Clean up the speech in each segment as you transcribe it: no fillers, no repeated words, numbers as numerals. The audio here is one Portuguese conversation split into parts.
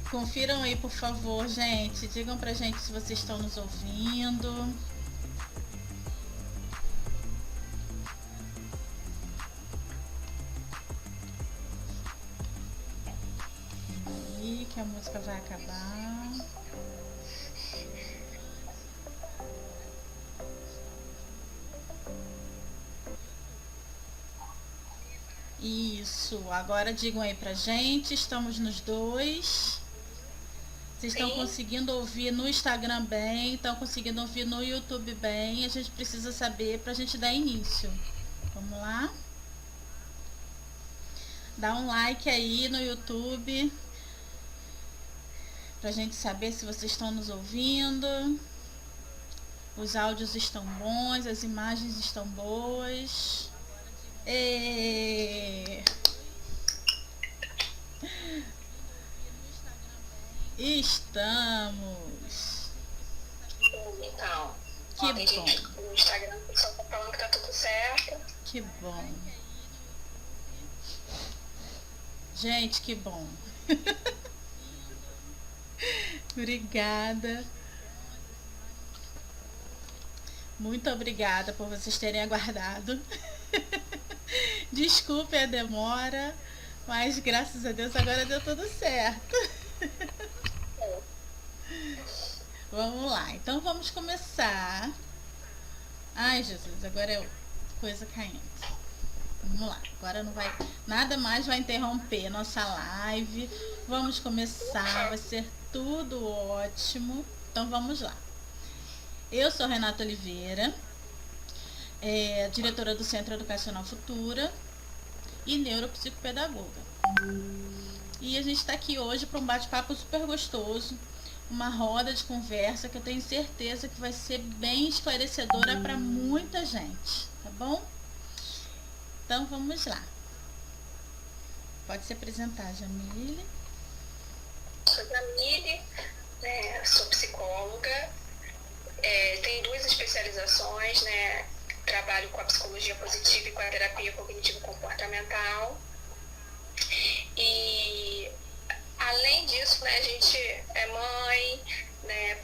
Confiram aí, por favor, gente. Digam pra gente se vocês estão nos ouvindo. E que a música vai acabar. Isso, agora digam aí pra gente, estamos nos dois. Vocês estão conseguindo ouvir no Instagram bem, estão conseguindo ouvir no YouTube bem. A gente precisa saber pra gente dar início. Vamos lá? Dá um like aí no YouTube pra gente saber se vocês estão nos ouvindo. Os áudios estão bons, as imagens estão boas. Estamos. Então, que bom. No Instagram o pessoal tá falando que tá tudo certo. Que bom. Gente, que bom. Obrigada. Muito obrigada por vocês terem aguardado. Desculpe a demora, mas graças a Deus agora deu tudo certo. Vamos lá, então vamos começar. Ai, Jesus, agora é coisa caindo. Vamos lá, agora não vai, nada mais vai interromper nossa live. Vamos começar, vai ser tudo ótimo. Então vamos lá. Eu sou Renata Oliveira, diretora do Centro Educacional Futura e neuropsicopedagoga. E a gente está aqui hoje para um bate-papo super gostoso, uma roda de conversa que eu tenho certeza que vai ser bem esclarecedora para muita gente, tá bom? Então vamos lá. Pode se apresentar, Jamile. Sou Jamile, sou psicóloga, tenho 2 especializações, né? Trabalho com a psicologia positiva e com a terapia cognitivo-comportamental. E além disso, né, a gente é mãe, né,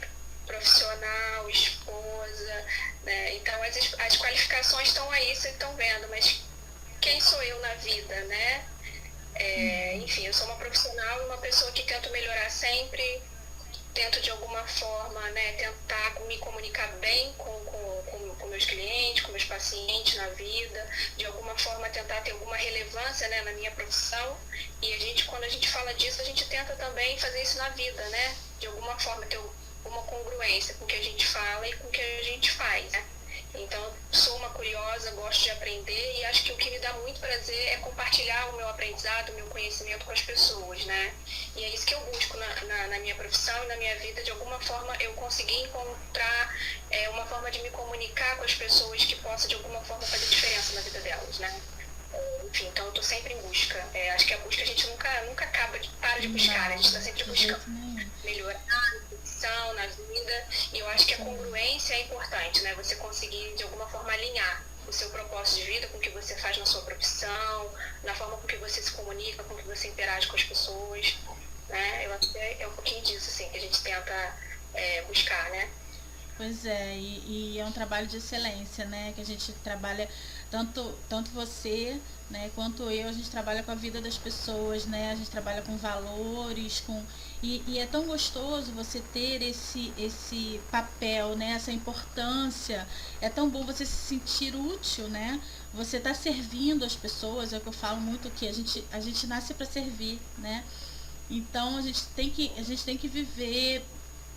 profissional, esposa, né? Então as qualificações estão aí, vocês estão vendo, mas quem sou eu na vida, né? Enfim, eu sou uma profissional e uma pessoa que tento melhorar sempre, tento de alguma forma, né, tentar me comunicar bem com meus clientes, com meus pacientes na vida, de alguma forma tentar ter alguma relevância, né, na minha profissão. E quando a gente fala disso, a gente tenta também fazer isso na vida, né? De alguma forma ter uma congruência com o que a gente fala e com o que a gente faz, né? Então, sou uma curiosa, gosto de aprender e acho que o que me dá muito prazer é compartilhar o meu aprendizado, o meu conhecimento com as pessoas, né? E é isso que eu busco na minha profissão e na minha vida. De alguma forma, eu consegui encontrar uma forma de me comunicar com as pessoas que possa, de alguma forma, fazer diferença na vida delas, né? Enfim, então eu estou sempre em busca. Acho que a busca a gente nunca para de buscar, né? A gente está sempre buscando melhorar na vida, e eu acho que a congruência é importante, né? Você conseguir de alguma forma alinhar o seu propósito de vida com o que você faz na sua profissão, na forma com que você se comunica, com que você interage com as pessoas, né? Eu acho que é um pouquinho disso, assim, que a gente tenta buscar, né? Pois é, e é um trabalho de excelência, né? Que a gente trabalha, tanto você, né, quanto eu, a gente trabalha com a vida das pessoas, né? A gente trabalha com valores, e é tão gostoso você ter esse papel, né? Essa importância. É tão bom você se sentir útil, né? Você tá servindo as pessoas, é o que eu falo muito, que a gente nasce para servir, né? Então a gente tem que viver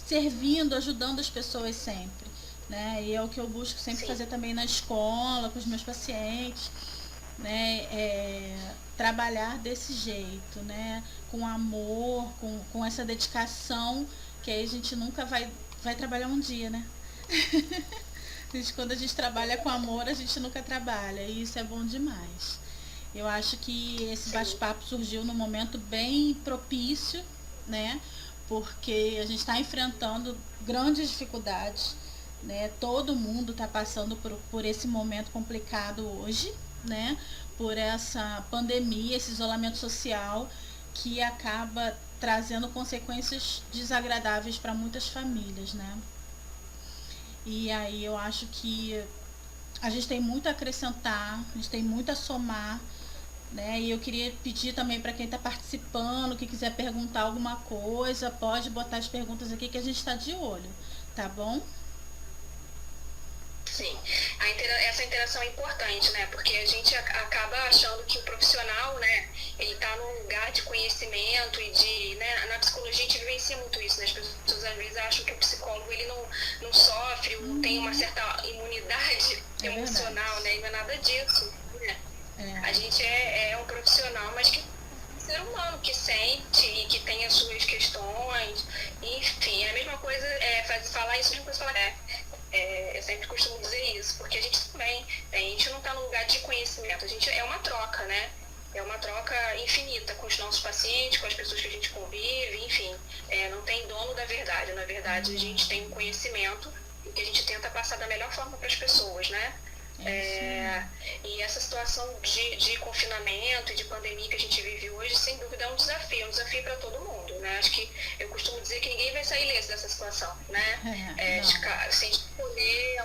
servindo, ajudando as pessoas sempre, né? E é o que eu busco sempre fazer também na escola, com os meus pacientes, né? Trabalhar desse jeito, né? Com amor, com essa dedicação, que aí a gente nunca vai trabalhar um dia, né? Quando a gente trabalha com amor, a gente nunca trabalha, e isso é bom demais. Eu acho que esse bate-papo surgiu num momento bem propício, né? Porque a gente está enfrentando grandes dificuldades, né? Todo mundo está passando por esse momento complicado hoje, né? Por essa pandemia, esse isolamento social, que acaba trazendo consequências desagradáveis para muitas famílias, né? E aí eu acho que a gente tem muito a acrescentar, a gente tem muito a somar, né? E eu queria pedir também para quem está participando, que quiser perguntar alguma coisa, pode botar as perguntas aqui que a gente está de olho, tá bom? Sim, essa interação é importante, né? Porque a gente acaba achando que o profissional, né, ele está num lugar de conhecimento e de, né, na psicologia a gente vivencia muito isso, né? As pessoas às vezes acham que o psicólogo ele não sofre, ou tem uma certa imunidade emocional, né? E não é nada disso, né? A gente é um profissional, mas que ser humano que sente e que tem as suas questões, enfim, é a mesma coisa, falar isso, é a mesma coisa falar, eu sempre costumo dizer isso, porque a gente também, a gente não está no lugar de conhecimento, a gente é uma troca, né? É uma troca infinita com os nossos pacientes, com as pessoas que a gente convive, enfim, não tem dono da verdade, na verdade a gente tem um conhecimento que a gente tenta passar da melhor forma para as pessoas, né? E essa situação de confinamento e de pandemia que a gente vive hoje, sem dúvida, é um desafio para todo mundo, né? Acho que eu costumo dizer que ninguém vai sair ileso dessa situação, né? Sem escolher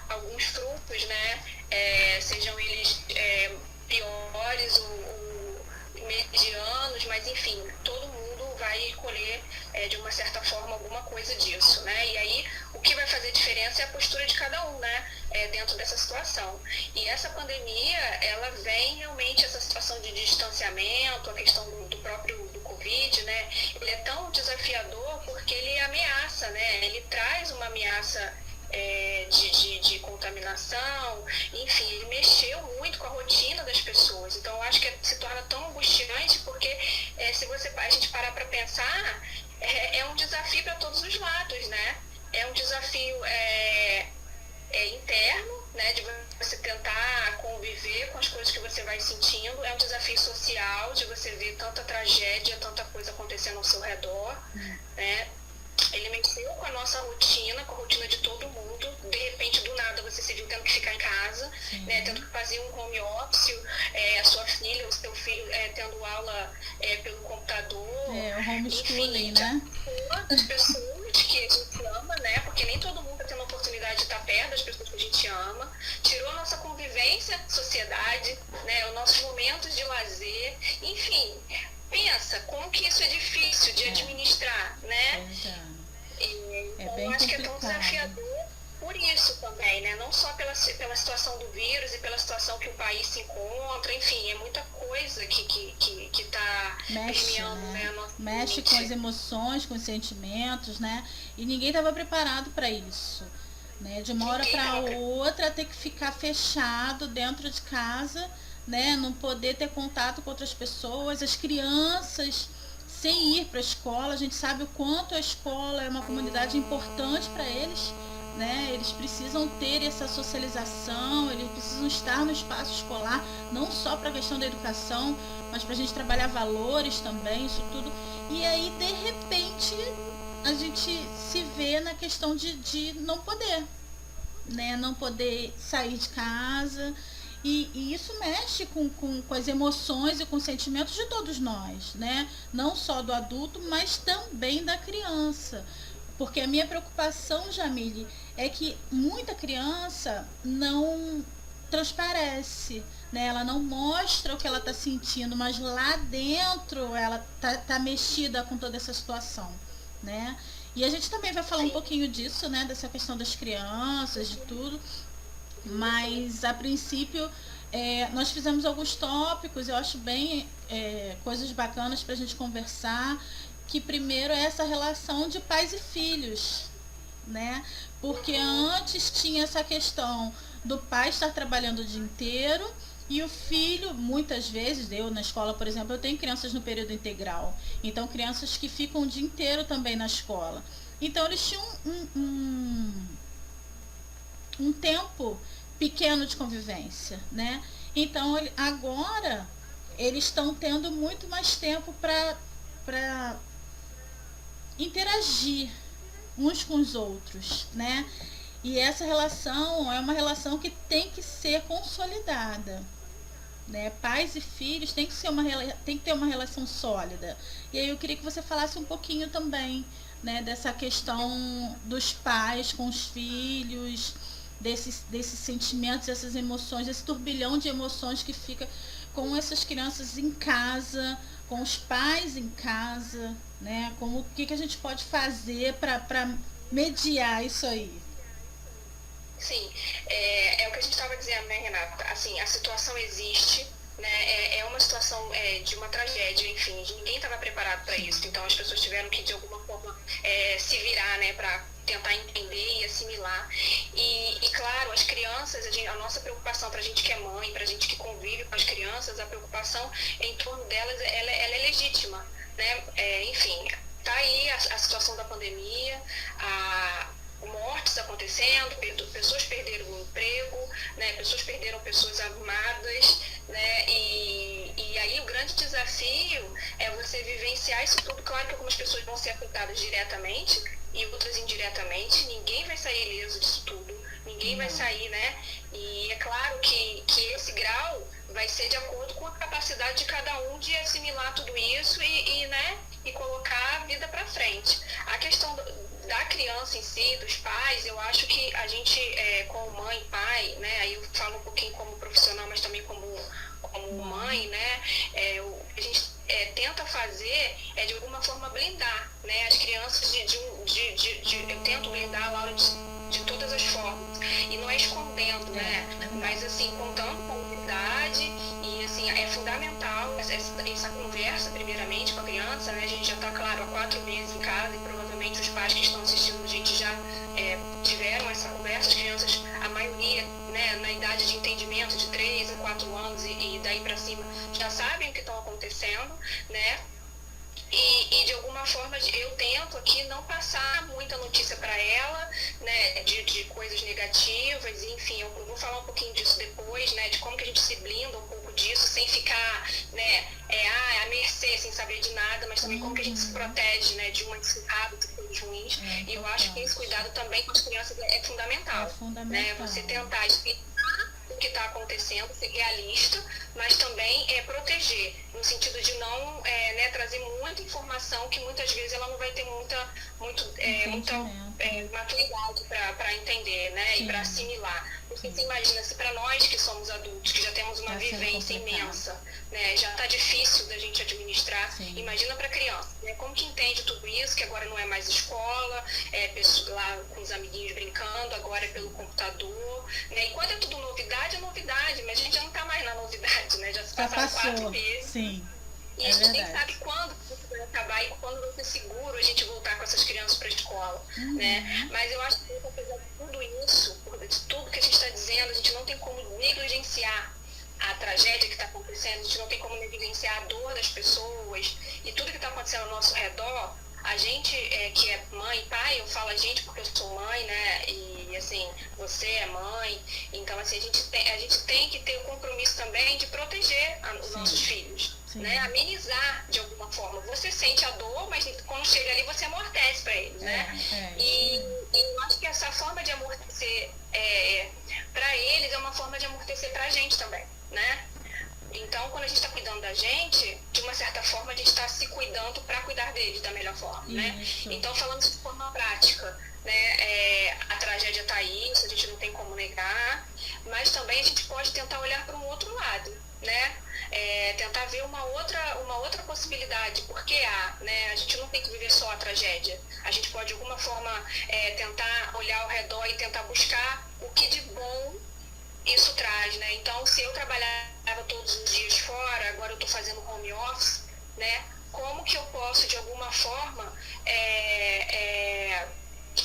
alguns frutos, né? Sejam eles piores ou medianos, mas enfim, todo mundo vai colher de uma certa forma alguma coisa disso, né? E aí o que vai fazer diferença é a postura de cada um, né? Dentro dessa situação. E essa pandemia, ela vem realmente, essa situação de distanciamento, a questão do próprio do Covid, né? Ele é tão desafiador porque ele ameaça, né? Ele traz uma ameaça de contaminação, enfim, ele mexeu muito com a rotina das pessoas. Então, eu acho que se torna tão angustiante porque se a gente parar para pensar, é um desafio para todos os lados, né? É um desafio interno, né, de você tentar conviver com as coisas que você vai sentindo, é um desafio social, de você ver tanta tragédia, tanta coisa acontecendo ao seu redor, né? Ele mexeu com a nossa rotina, com a rotina de todo mundo. De repente, do nada, você se viu tendo que ficar em casa, né, tendo que fazer um home office, a sua filha, o seu filho tendo aula pelo computador. O homeschooling, enfim, né? As pessoas que a gente ama, né? Porque nem todo mundo está tendo a oportunidade de estar perto das pessoas que a gente ama. Tirou a nossa convivência, sociedade, né? Os nossos momentos de lazer. Enfim, pensa como que isso é difícil de administrar, né? Então, bem acho complicado. que é tão desafiador por isso também, né? Não só pela situação do vírus e pela situação que o país se encontra, enfim, é muita coisa que está permeando, né? Mexe com as emoções, com os sentimentos, né? E ninguém estava preparado para isso, né? De uma hora para outra ter que ficar fechado dentro de casa, né? Não poder ter contato com outras pessoas, as crianças sem ir para a escola. A gente sabe o quanto a escola é uma comunidade importante para eles, né? Eles precisam ter essa socialização, eles precisam estar no espaço escolar, não só para a questão da educação, mas para a gente trabalhar valores também, isso tudo. E aí, de repente, a gente se vê na questão de não poder, né? Não poder sair de casa. E isso mexe com as emoções e com os sentimentos de todos nós, né? Não só do adulto, mas também da criança. Porque a minha preocupação, Jamile, é que muita criança não transparece, né? Ela não mostra o que ela está sentindo, mas lá dentro ela tá mexida com toda essa situação, né? E a gente também vai falar um pouquinho disso, né? Dessa questão das crianças, de tudo. Mas a princípio nós fizemos alguns tópicos, eu acho bem coisas bacanas para a gente conversar, que primeiro é essa relação de pais e filhos, né? Porque antes tinha essa questão do pai estar trabalhando o dia inteiro e o filho, muitas vezes, eu na escola, por exemplo, eu tenho crianças no período integral, então crianças que ficam o dia inteiro também na escola. Então eles tinham um tempo pequeno de convivência, né? Então agora eles estão tendo muito mais tempo para interagir uns com os outros, né? E essa relação é uma relação que tem que ser consolidada, né? Pais e filhos tem que ter uma relação sólida. E aí eu queria que você falasse um pouquinho também, né, dessa questão dos pais com os filhos, desses sentimentos, dessas emoções, esse turbilhão de emoções que fica com essas crianças em casa, com os pais em casa, né? Como o que a gente pode fazer para mediar isso aí? Sim, é o que a gente estava dizendo, né, Renata? Assim, a situação existe, né? É uma situação de uma tragédia, enfim, ninguém estava preparado para isso. Então as pessoas tiveram que de alguma forma se virar, né, para tentar entender e assimilar. E claro, as crianças, a nossa preocupação para a gente que é mãe, para a gente que convive com as crianças, a preocupação em torno delas, ela é legítima, né? Enfim, tá aí a situação da pandemia, mortes acontecendo, pessoas perderam o emprego, né, pessoas perderam pessoas amadas, né, e aí o grande desafio é você vivenciar isso tudo. Claro que algumas pessoas vão ser afetadas diretamente e outras indiretamente, ninguém vai sair ileso disso tudo, ninguém vai sair, né, e é claro que esse grau vai ser de acordo com a capacidade de cada um de assimilar tudo isso né, e colocar a vida para frente. A questão da criança em si, dos pais, eu acho que a gente, como mãe e pai, né, aí eu falo um pouquinho como profissional, mas também como mãe, né, o que a gente tenta fazer é de alguma forma blindar, né, as crianças eu tento blindar a Laura de todas as formas, e não é escondendo, né, mas assim, contando com humildade, e assim, é fundamental essa conversa, primeiramente, com a criança, né, a gente já está, claro, há 4 meses em casa, e provavelmente os pais que estão assistindo a gente já tiveram essa conversa, as crianças, a maioria, né, na idade de entendimento de 3 a 4 anos e daí para cima, já sabem o que estão acontecendo, né, e de alguma forma eu tento aqui não passar muita notícia para ela, né, de coisas negativas, enfim, eu vou falar um pouquinho disso depois, né, de como que a gente se blinda um pouco disso, sem ficar, né, à mercê, sem saber de nada, mas também como que a gente se protege, né, de um hábito, coisas ruins, e eu acho que esse cuidado também com as crianças é fundamental, né, você tentar explicar o que está acontecendo, ser realista, mas também proteger, no sentido de não né, trazer muita informação que muitas vezes ela não vai ter muita maturidade para entender, né, e para assimilar. Porque você imagina, se para nós que somos adultos, que já temos uma vivência imensa, né, já está difícil da gente administrar, imagina para criança, né, como que entende tudo isso, que agora não é mais escola, pessoas lá com os amiguinhos brincando, agora é pelo computador, né, e quando é tudo novidade, é novidade, mas a gente já não está mais na novidade, né, já se passaram 4 meses. Sim. E a gente nem sabe quando isso vai acabar e quando vai ser seguro a gente voltar com essas crianças para a escola, né? Mas eu acho que apesar de tudo isso, de tudo que a gente está dizendo, a gente não tem como negligenciar a tragédia que está acontecendo, a gente não tem como negligenciar a dor das pessoas e tudo que está acontecendo ao nosso redor. A gente que é mãe e pai, eu falo a gente porque eu sou mãe, né? E assim, você é mãe, então assim, a gente tem que ter o compromisso também de proteger os nossos filhos, né? Amenizar de alguma forma. Você sente a dor, mas quando chega ali você amortece para eles, né? E eu acho que essa forma de amortecer para eles é uma forma de amortecer para a gente também, né? Então, quando a gente está cuidando da gente, de uma certa forma, a gente está se cuidando para cuidar deles da melhor forma, né? Então, falando de forma prática, né, a tragédia está aí, isso a gente não tem como negar, mas também a gente pode tentar olhar para um outro lado, né? Tentar ver uma outra possibilidade, porque né, a gente não tem que viver só a tragédia. A gente pode, de alguma forma, tentar olhar ao redor e tentar buscar o que de bom isso traz, né? Então, se eu trabalhava todos os dias fora, agora eu estou fazendo home office, né? Como que eu posso, de alguma forma,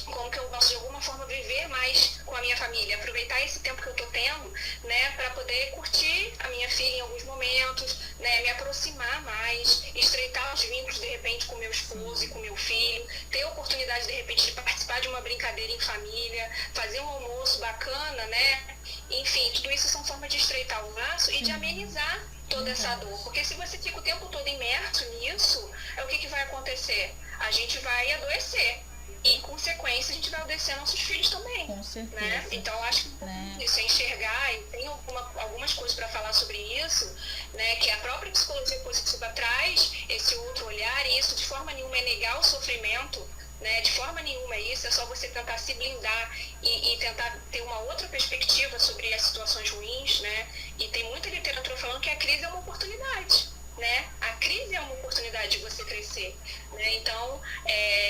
como que eu posso, de alguma forma, viver mais com a minha família, aproveitar esse tempo que eu estou tendo, né? Para poder curtir a minha filha em alguns momentos, né? Me aproximar mais, estreitar os vínculos, de repente, com meu esposo e com meu filho, ter a oportunidade, de repente, de participar de uma brincadeira em família, fazer um almoço bacana, né? Enfim, tudo isso são formas de estreitar o laço e de amenizar toda essa dor. Porque se você fica o tempo todo imerso nisso, o que vai acontecer? A gente vai adoecer. em consequência, a gente vai obedecer nossos filhos também. Com certeza. Né? Então, eu acho que isso é enxergar, e tem algumas coisas para falar sobre isso, né? Que a própria psicologia positiva traz esse outro olhar, e isso de forma nenhuma é negar o sofrimento, né? De forma nenhuma é isso, é só você tentar se blindar e tentar ter uma outra perspectiva sobre as situações ruins, né? E tem muita literatura falando que a crise é uma oportunidade. Né? A crise é uma oportunidade de você crescer, né? Então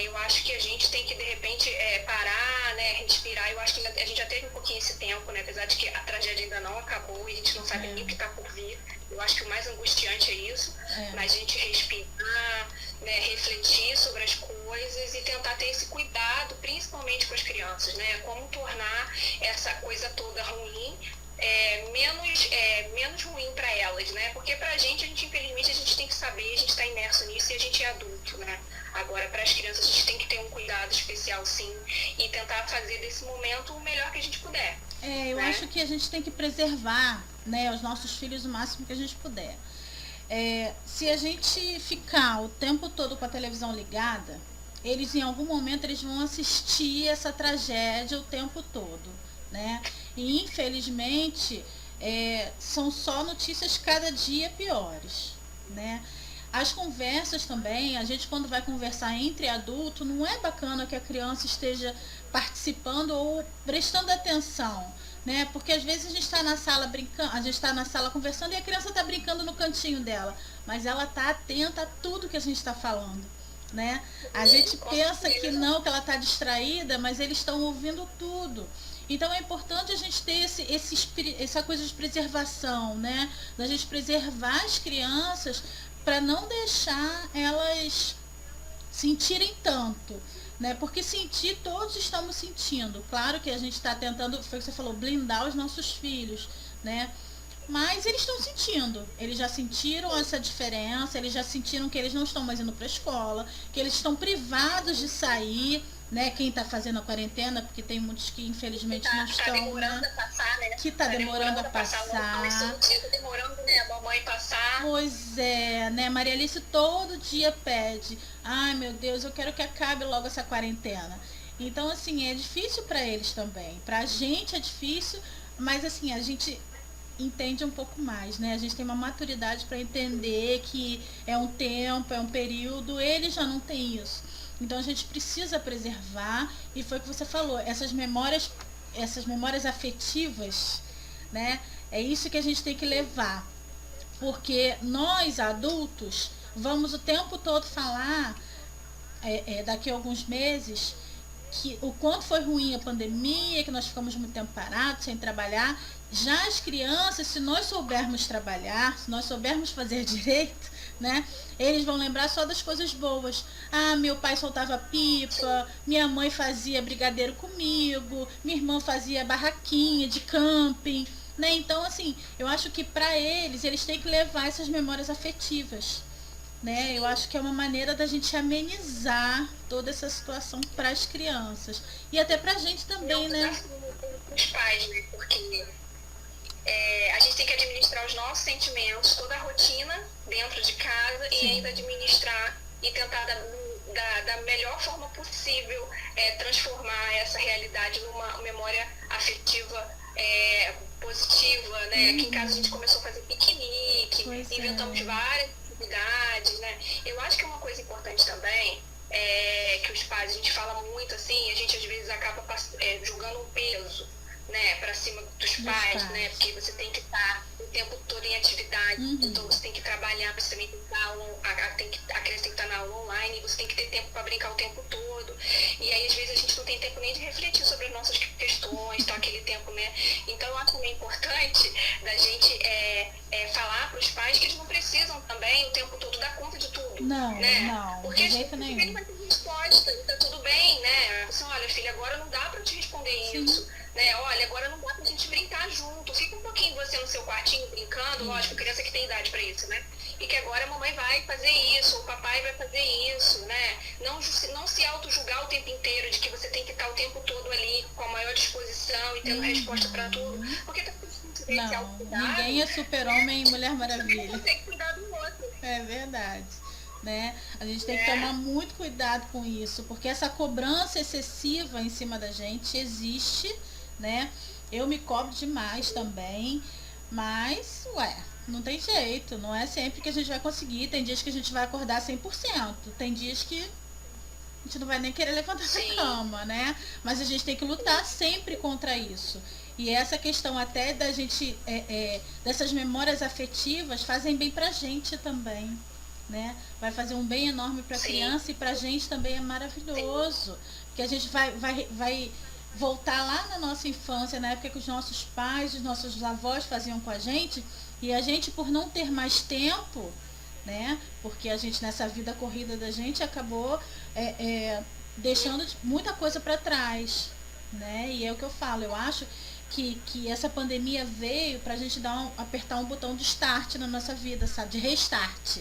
eu acho que a gente tem que de repente parar, né? Respirar. Eu acho que a gente já teve um pouquinho esse tempo, né? Apesar de que a tragédia ainda não acabou e a gente não sabe nem o que está por vir. Eu acho que o mais angustiante é isso, mas a gente respirar, né? Refletir sobre as coisas e tentar ter esse cuidado, principalmente com as crianças, né? Como tornar essa coisa toda ruim menos ruim para elas, né? Porque pra gente infelizmente, a gente tem que saber, a gente está imerso nisso e a gente é adulto, né? Agora, para as crianças, a gente tem que ter um cuidado especial, sim, e tentar fazer desse momento o melhor que a gente puder. Eu acho que a gente tem que preservar, né, os nossos filhos o máximo que a gente puder. Se a gente ficar o tempo todo com a televisão ligada, eles em algum momento eles vão assistir essa tragédia o tempo todo, né? E infelizmente são só notícias cada dia piores, né? As conversas também, a gente quando vai conversar entre adultos, não é bacana que a criança esteja participando ou prestando atenção, né? Porque às vezes a gente está na sala brincando, a gente está na sala conversando e a criança está brincando no cantinho dela, mas ela está atenta a tudo que a gente está falando, né? A gente pensa que não, que ela está distraída, mas eles estão ouvindo tudo. Então é importante a gente ter essa coisa de preservação, né? Da gente preservar as crianças para não deixar elas sentirem tanto, né? Porque sentir, todos estamos sentindo. Claro que a gente está tentando, foi o que você falou, blindar os nossos filhos, né? Mas eles estão sentindo, eles já sentiram essa diferença, eles já sentiram que eles não estão mais indo para a escola, que eles estão privados de sair, né? Quem está fazendo a quarentena, porque tem muitos que infelizmente não estão, tá demorando a passar, né? Que está demorando a passar. Tá demorando, né? A mamãe passar. Pois é, né? Maria Alice todo dia pede, ai meu Deus, eu quero que acabe logo essa quarentena. Então assim, é difícil para eles também, para a gente é difícil, mas assim, a gente entende um pouco mais, né? A gente tem uma maturidade para entender que é um tempo, é um período, ele já não tem isso. Então a gente precisa preservar, e foi o que você falou, essas memórias afetivas, né? É isso que a gente tem que levar. Porque nós, adultos, vamos o tempo todo falar, daqui a alguns meses, que o quanto foi ruim a pandemia, que nós ficamos muito tempo parados, sem trabalhar. Já as crianças, se nós soubermos trabalhar, se nós soubermos fazer direito, né, eles vão lembrar só das coisas boas. Ah, meu pai soltava pipa, minha mãe fazia brigadeiro comigo, minha irmã fazia barraquinha de camping, né? Então, assim, eu acho que para eles têm que levar essas memórias afetivas, né? Eu acho que é uma maneira da gente amenizar toda essa situação para as crianças e até para a gente também, né? Os pais, né? Porque a gente tem que administrar os nossos sentimentos, toda a rotina dentro de casa. Sim. E ainda administrar e tentar da melhor forma possível transformar essa realidade numa memória afetiva positiva, né? Aqui em casa a gente começou a fazer piquenique, inventamos várias atividades, né? Eu acho que uma coisa importante também que os pais, a gente fala muito assim, a gente às vezes acaba jogando um peso, né, para cima dos pais, né, porque você tem que estar o tempo todo em atividade, então você tem que trabalhar, você também tem que estar a criança tem que estar na aula online, você tem que ter tempo para brincar o tempo todo, e aí às vezes a gente não tem tempo nem de refletir sobre as nossas questões, então aquele tempo, né, então eu acho também importante da gente falar para os pais que eles não precisam também o tempo todo dar conta de tudo, não, né, não, porque de jeito nenhum. Ele vai ter resposta, e tá tudo bem, né, assim, olha filha, agora não dá para te responder Sim. isso, né, olha, agora não dá pra gente brincar junto, fica um pouquinho você no seu quartinho brincando, lógico, criança que tem idade pra isso, né, e que agora a mamãe vai fazer isso, o papai vai fazer isso, né, não se auto-julgar o tempo inteiro de que você tem que estar o tempo todo ali com a maior disposição e tendo resposta pra tudo, porque tá precisando esse autocuidado. Ninguém é super-homem e Mulher Maravilha. Você consegue cuidar do outro. É verdade. né? A gente tem que tomar muito cuidado com isso, porque essa cobrança excessiva em cima da gente existe, né? Eu me cobro demais também, mas, não tem jeito, não é sempre que a gente vai conseguir. Tem dias que a gente vai acordar 100%, tem dias que a gente não vai nem querer levantar da cama, né? Mas a gente tem que lutar sempre contra isso. E essa questão até da gente, dessas memórias afetivas fazem bem pra gente também, né? Vai fazer um bem enorme pra criança e pra gente também é maravilhoso. Porque a gente vai voltar lá na nossa infância, na época que os nossos pais, os nossos avós faziam com a gente, e a gente, por não ter mais tempo, né? Porque a gente, nessa vida corrida da gente, acabou deixando muita coisa para trás, né? E é o que eu falo, eu acho que essa pandemia veio para a gente apertar um botão de start na nossa vida, sabe? De restart,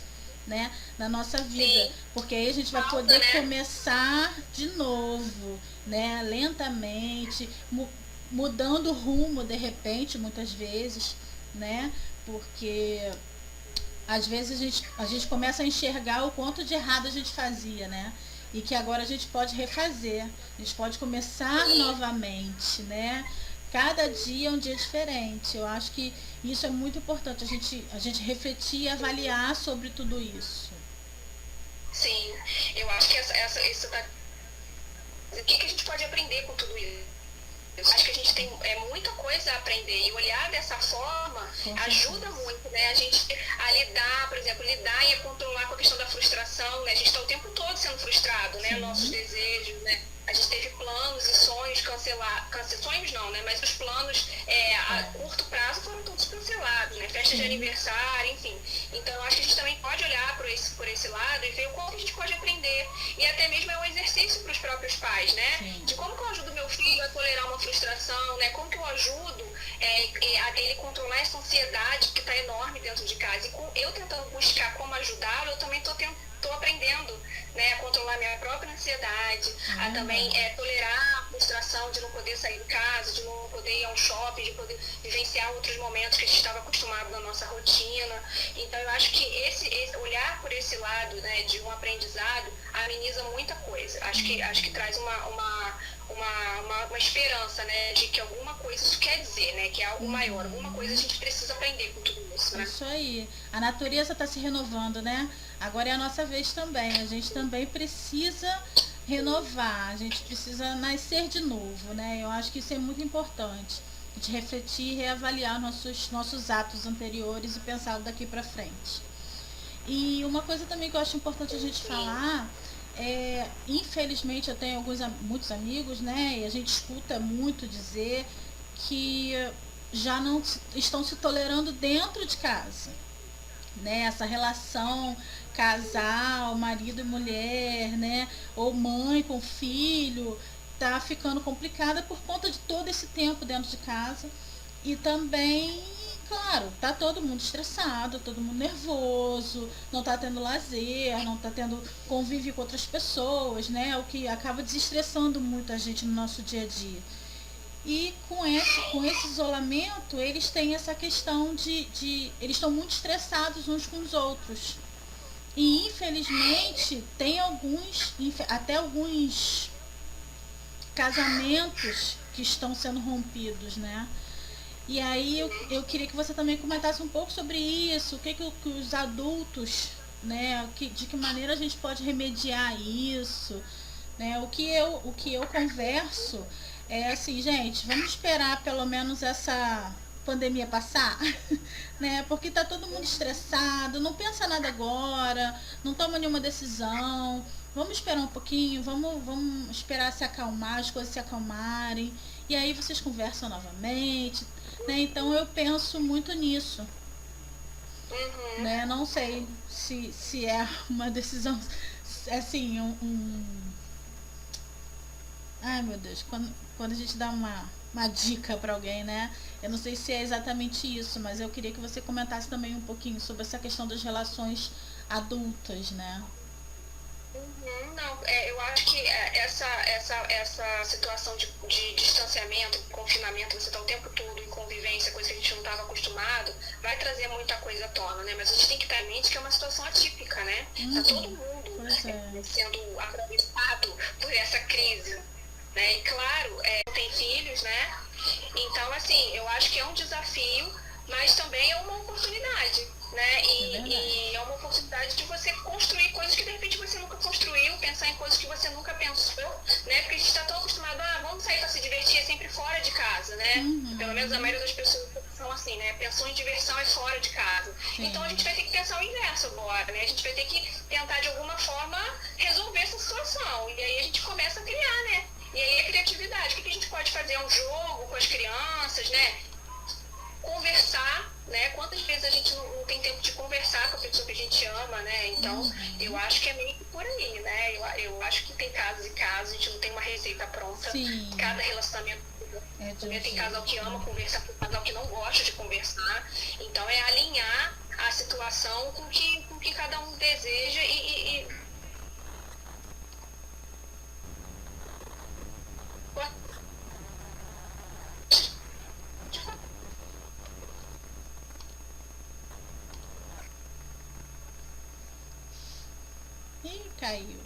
né? Na nossa vida. Porque aí a gente vai poder começar de novo, né? Lentamente, mudando o rumo de repente, muitas vezes, né? Porque às vezes a gente começa a enxergar o quanto de errado a gente fazia, né? E que agora a gente pode refazer, a gente pode começar novamente, né? Cada dia é um dia diferente. Eu acho que isso é muito importante, a gente refletir e avaliar sobre tudo isso. Sim, eu acho que isso o que a gente pode aprender com tudo isso? Eu acho que a gente tem muita coisa a aprender e olhar dessa forma ajuda muito, né? A gente a lidar, por exemplo, lidar e a controlar com a questão da frustração, né? A gente está o tempo todo sendo frustrado, né? Nossos desejos, né? A gente teve planos e sonhos sonhos não, né? Mas os planos a curto prazo foram todos cancelados, né? Festa de aniversário, enfim. Então eu acho que a gente também pode olhar por esse lado e ver o quanto a gente pode aprender. E até mesmo é um exercício para os próprios pais, né? De como que eu ajudo meu filho a tolerar uma frustração, né? Como que eu ajudo a ele controlar essa ansiedade que está enorme dentro de casa. E eu tentando buscar como ajudá-lo, eu também estou aprendendo, né, a controlar minha própria ansiedade, a também tolerar a frustração de não poder sair de casa, de não poder ir a um shopping, de poder vivenciar outros momentos que a gente estava acostumado na nossa rotina. Então eu acho que esse olhar por esse lado, né, de um aprendizado ameniza muita coisa. Acho que traz uma esperança, né, de que alguma coisa isso quer dizer, né, que é algo maior, alguma coisa a gente precisa aprender com tudo isso, né? Isso aí. A natureza está se renovando, né? Agora é a nossa vez também. A gente também precisa renovar, a gente precisa nascer de novo, né? Eu acho que isso é muito importante. A gente refletir e reavaliar nossos atos anteriores e pensar daqui para frente. E uma coisa também que eu acho importante a gente falar infelizmente eu tenho muitos amigos, né? E a gente escuta muito dizer que já não estão se tolerando dentro de casa, né? Essa relação casal, marido e mulher, né? Ou mãe com filho, tá ficando complicada por conta de todo esse tempo dentro de casa. E também, claro, tá todo mundo estressado, todo mundo nervoso, não tá tendo lazer, não tá tendo convívio com outras pessoas, né? O que acaba desestressando muito a gente no nosso dia a dia. E com esse isolamento, eles têm essa questão eles estão muito estressados uns com os outros. E infelizmente tem até alguns casamentos que estão sendo rompidos, né? E aí eu queria que você também comentasse um pouco sobre isso, o que os adultos, né, de que maneira a gente pode remediar isso, né? O que eu converso é assim, gente, vamos esperar pelo menos essa pandemia passar, né? Porque tá todo mundo estressado, não pensa nada agora, não toma nenhuma decisão. Vamos esperar um pouquinho, vamos esperar se acalmar, as coisas se acalmarem. E aí vocês conversam novamente, né? Então eu penso muito nisso. Né? Não sei se é uma decisão assim, ai meu Deus, quando a gente dá uma dica para alguém, né? Eu não sei se é exatamente isso, mas eu queria que você comentasse também um pouquinho sobre essa questão das relações adultas, né? Não, eu acho que essa situação de distanciamento, confinamento, você está o tempo todo em convivência, coisa que a gente não estava acostumado, vai trazer muita coisa à tona, né? Mas a gente tem que ter em mente que é uma situação atípica, né? Tá todo mundo sendo atravessado por essa crise, né? E claro, não tem filhos, né? Então, assim, eu acho que é um desafio, mas também é uma oportunidade, né? E é uma oportunidade de você construir coisas que de repente você nunca construiu, pensar em coisas que você nunca pensou, né? Porque a gente está tão acostumado, vamos sair para se divertir, é sempre fora de casa, né? Pelo menos a maioria das pessoas são assim, né? Pensou em diversão é fora de casa. Sim. Então a gente vai ter que pensar o inverso agora, né? A gente vai ter que tentar de alguma forma resolver essa situação. E aí a gente começa a criar, né? E aí a criatividade, o que a gente pode fazer? Um jogo com as crianças, né? Conversar, né? Quantas vezes a gente não tem tempo de conversar com a pessoa que a gente ama, né? Então, eu acho que é meio que por aí, né? Eu acho que tem casos e casos, a gente não tem uma receita pronta. Sim. Cada relacionamento tem casal que ama conversar, tem casal que não gosta de conversar. Então, é alinhar a situação com o que cada um deseja e Ih, caiu.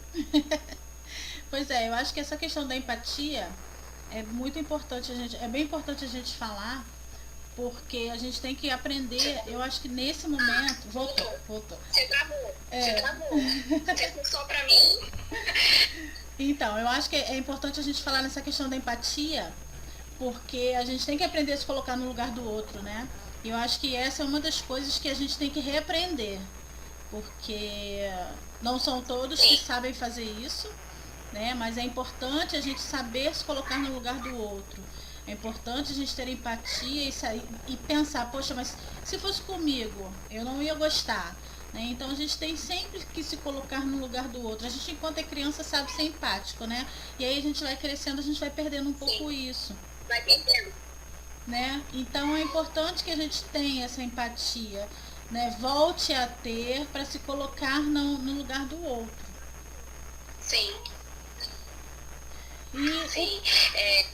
Pois é, eu acho que essa questão da empatia é muito importante, é bem importante a gente falar, porque a gente tem que aprender, eu acho que nesse momento. Voltou. Você travou. Você travou. Você só pra mim. Então, eu acho que é importante a gente falar nessa questão da empatia, porque a gente tem que aprender a se colocar no lugar do outro, né? E eu acho que essa é uma das coisas que a gente tem que reaprender, porque não são todos que sabem fazer isso, né? Mas é importante a gente saber se colocar no lugar do outro. É importante a gente ter empatia e pensar, poxa, mas se fosse comigo, eu não ia gostar. Né? Então a gente tem sempre que se colocar no lugar do outro. A gente, enquanto é criança, sabe ser empático, né? E aí a gente vai crescendo, a gente vai perdendo um pouco isso. Vai perdendo. Né? Então é importante que a gente tenha essa empatia, né? Volte a ter para se colocar no lugar do outro. Sim. Sim,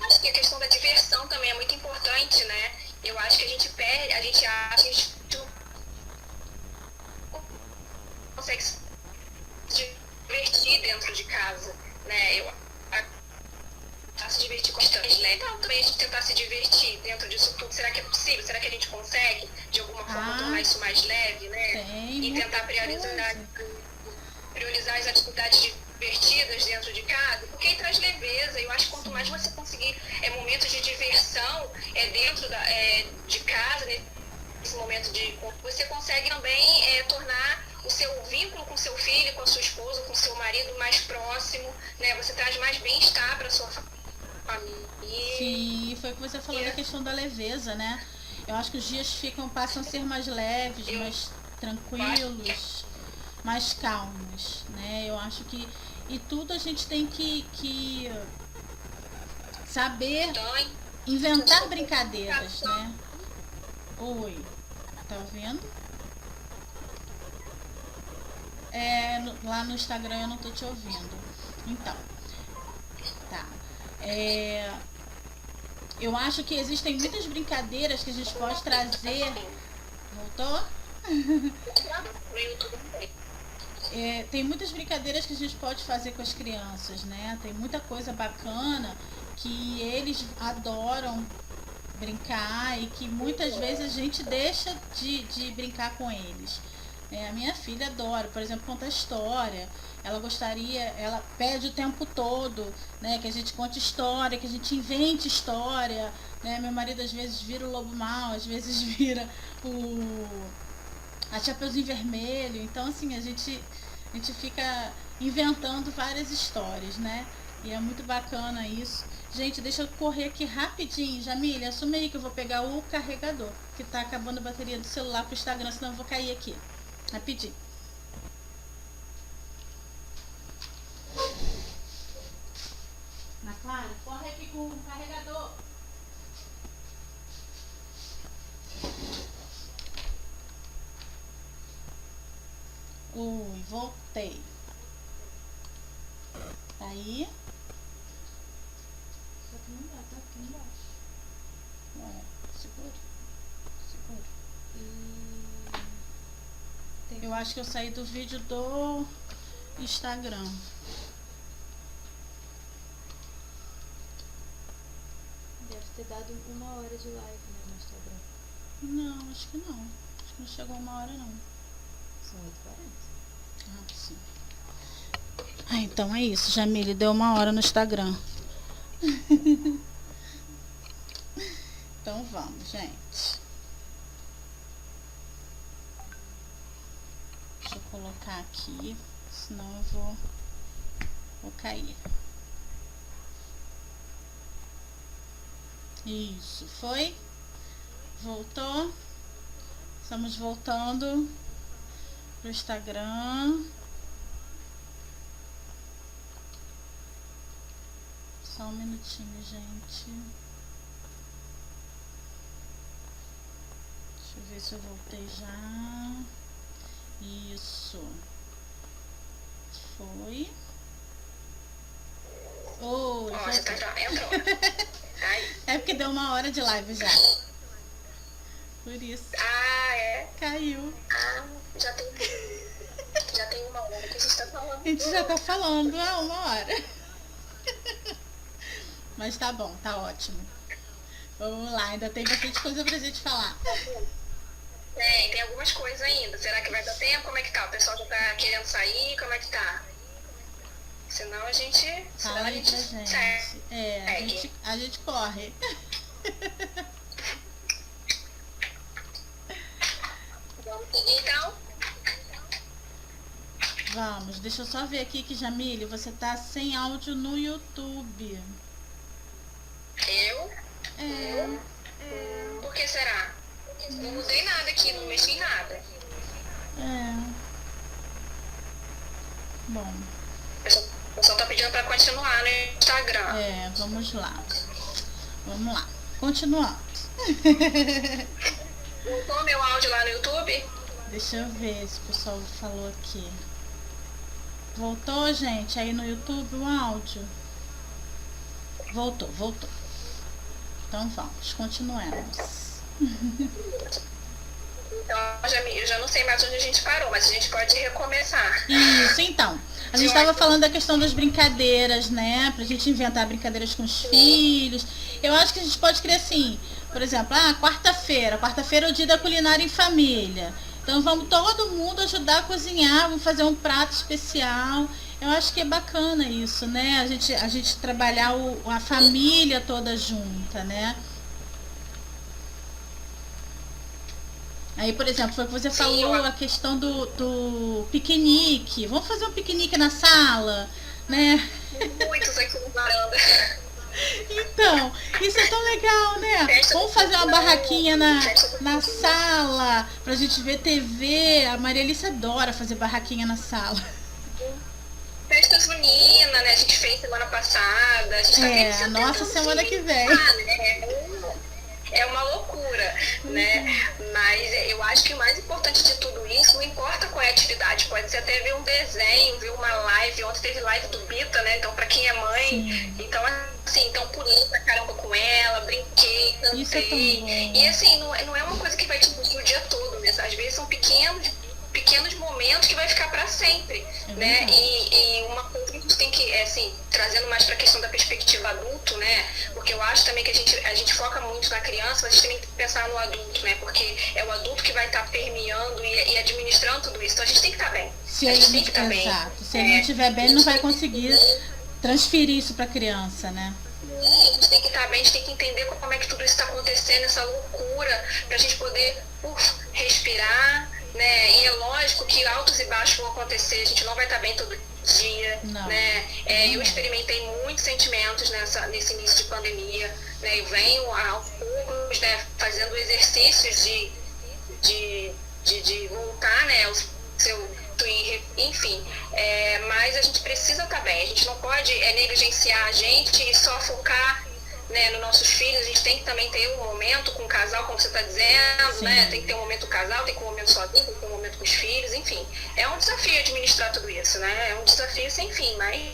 acho que a questão da diversão também é muito importante, né? Eu acho que a gente perde, a gente acha que a gente consegue se divertir dentro de casa, né? Se divertir constante, né? Então também a gente tentar se divertir dentro disso tudo, será que é possível? Será que a gente consegue de alguma forma tornar isso mais leve, né? E tentar priorizar as atividades divertidas dentro de casa, porque aí traz leveza. Eu acho que quanto mais você conseguir momentos de diversão dentro de casa, nesse momento você consegue também tornar o seu vínculo com seu filho, com a sua esposa, com seu marido mais próximo, né? Você traz mais bem-estar para sua família. Sim, foi o que você falou da questão da leveza, né? Eu acho que os dias passam a ser mais leves, mais tranquilos, mais calmos, né? Eu acho que e tudo a gente tem que saber inventar brincadeiras, né? Oi, tá ouvindo? Lá no Instagram eu não tô te ouvindo. Então, tá. Eu acho que existem muitas brincadeiras que a gente pode trazer. Voltou? Tem muitas brincadeiras que a gente pode fazer com as crianças, né? Tem muita coisa bacana que eles adoram brincar e que muitas vezes a gente deixa de brincar com eles. A minha filha adora, por exemplo, contar história. Ela pede o tempo todo, né, que a gente conte história, que a gente invente história, né? Meu marido às vezes vira o lobo mau, às vezes vira a Chapeuzinho Vermelho. Então assim, a gente fica inventando várias histórias, né? E é muito bacana isso. Gente, deixa eu correr aqui rapidinho. Jamile, assume aí que eu vou pegar o carregador, que tá acabando a bateria do celular pro Instagram, senão eu vou cair aqui. Rapidinho. Na Clara, corre aqui com o carregador. Oi, voltei. Tá aí? Só que não dá, tá aqui embaixo. Ó, segura. Segura. Eu acho que eu saí do vídeo do Instagram. Deve ter dado 1 hora de live, né, no Instagram. Não, acho que não. Acho que não chegou 1 hora, não. São 8h40. Ah, sim. Ah, então é isso, Jamile. Deu 1 hora no Instagram. Então vamos, gente. Deixa eu colocar aqui, senão eu vou cair. Isso, foi? Voltou? Estamos voltando pro Instagram. Só um minutinho, gente. Deixa eu ver se eu voltei já. Isso. Foi. Oi, Ó, você voltou. já entrou. Aí. É porque deu 1 hora de live já. Por isso. Ah, é? Caiu. Ah, já tem 1 hora que a gente tá falando. A gente já tá falando há 1 hora. Mas tá bom, tá ótimo. Vamos lá, ainda tem bastante coisa pra gente falar. Tem algumas coisas ainda. Será que vai dar tempo? Como é que tá? O pessoal já tá querendo sair? Como é que tá? Senão a gente. Fala aí pra gente. A gente corre. Vamos seguir então? Vamos, deixa eu só ver aqui que, Jamile, você tá sem áudio no YouTube. Eu? É. Por que será? Não mudei nada aqui, não mexi em nada. É. Bom. O pessoal tá pedindo pra continuar no Instagram. É, vamos lá. Vamos lá. Continuando. Voltou meu áudio lá no YouTube? Deixa eu ver se o pessoal falou aqui. Voltou, gente, aí no YouTube o áudio? Voltou. Então vamos, continuemos. Então, eu já não sei mais onde a gente parou, mas a gente pode recomeçar. Isso, então. A gente estava falando da questão das brincadeiras, né? Pra gente inventar brincadeiras com os filhos. Eu acho que a gente pode criar assim, por exemplo, quarta-feira. Quarta-feira é o dia da culinária em família. Então vamos todo mundo ajudar a cozinhar, vamos fazer um prato especial. Eu acho que é bacana isso, né? A gente trabalhar a família toda junta, né? Aí, por exemplo, foi o que você falou, a questão do piquenique. Vamos fazer um piquenique na sala, né? Muitos aqui no varanda. Então, isso é tão legal, né? Vamos fazer uma barraquinha na sala pra gente ver TV. A Maria Alice adora fazer barraquinha na sala. Festa junina, né? A gente fez semana passada. A gente tá a nossa semana que vem. É uma loucura, né? Mas eu acho que o mais importante de tudo isso, não importa qual é a atividade, pode ser até ver um desenho, ver uma live. Ontem teve live do Bita, né? Então, pra quem é mãe, Sim. então assim, então pulei pra caramba com ela, brinquei, cantei. Isso é tão bom. E assim, não é uma coisa que vai te envolver o dia todo, né? Às vezes são pequenos momentos que vai ficar para sempre, né? E uma coisa que a gente tem que, assim, trazendo mais para a questão da perspectiva adulto, né? Porque eu acho também que a gente foca muito na criança, mas a gente também tem que pensar no adulto, né? Porque é o adulto que vai estar permeando e administrando tudo isso. Então a gente tem que estar bem. Se ele não estiver bem, ele não vai conseguir transferir isso para a criança, né? A gente tem que estar bem, a gente tem que entender como é que tudo isso está acontecendo, essa loucura, para a gente poder respirar, né? E é lógico que altos e baixos vão acontecer, a gente não vai estar bem todo dia, né? Eu experimentei muitos sentimentos nesse início de pandemia, né? Eu venho aos poucos, né, fazendo exercícios de voltar, né, ao seu, enfim, mas a gente precisa estar bem, a gente não pode negligenciar a gente e só focar, né, nos nossos filhos. A gente tem que também ter um momento com o casal, como você está dizendo, né? Tem que ter um momento com o casal, tem que ter um momento sozinho, tem que ter um momento com os filhos, enfim. É um desafio administrar tudo isso, né? É um desafio sem fim, mas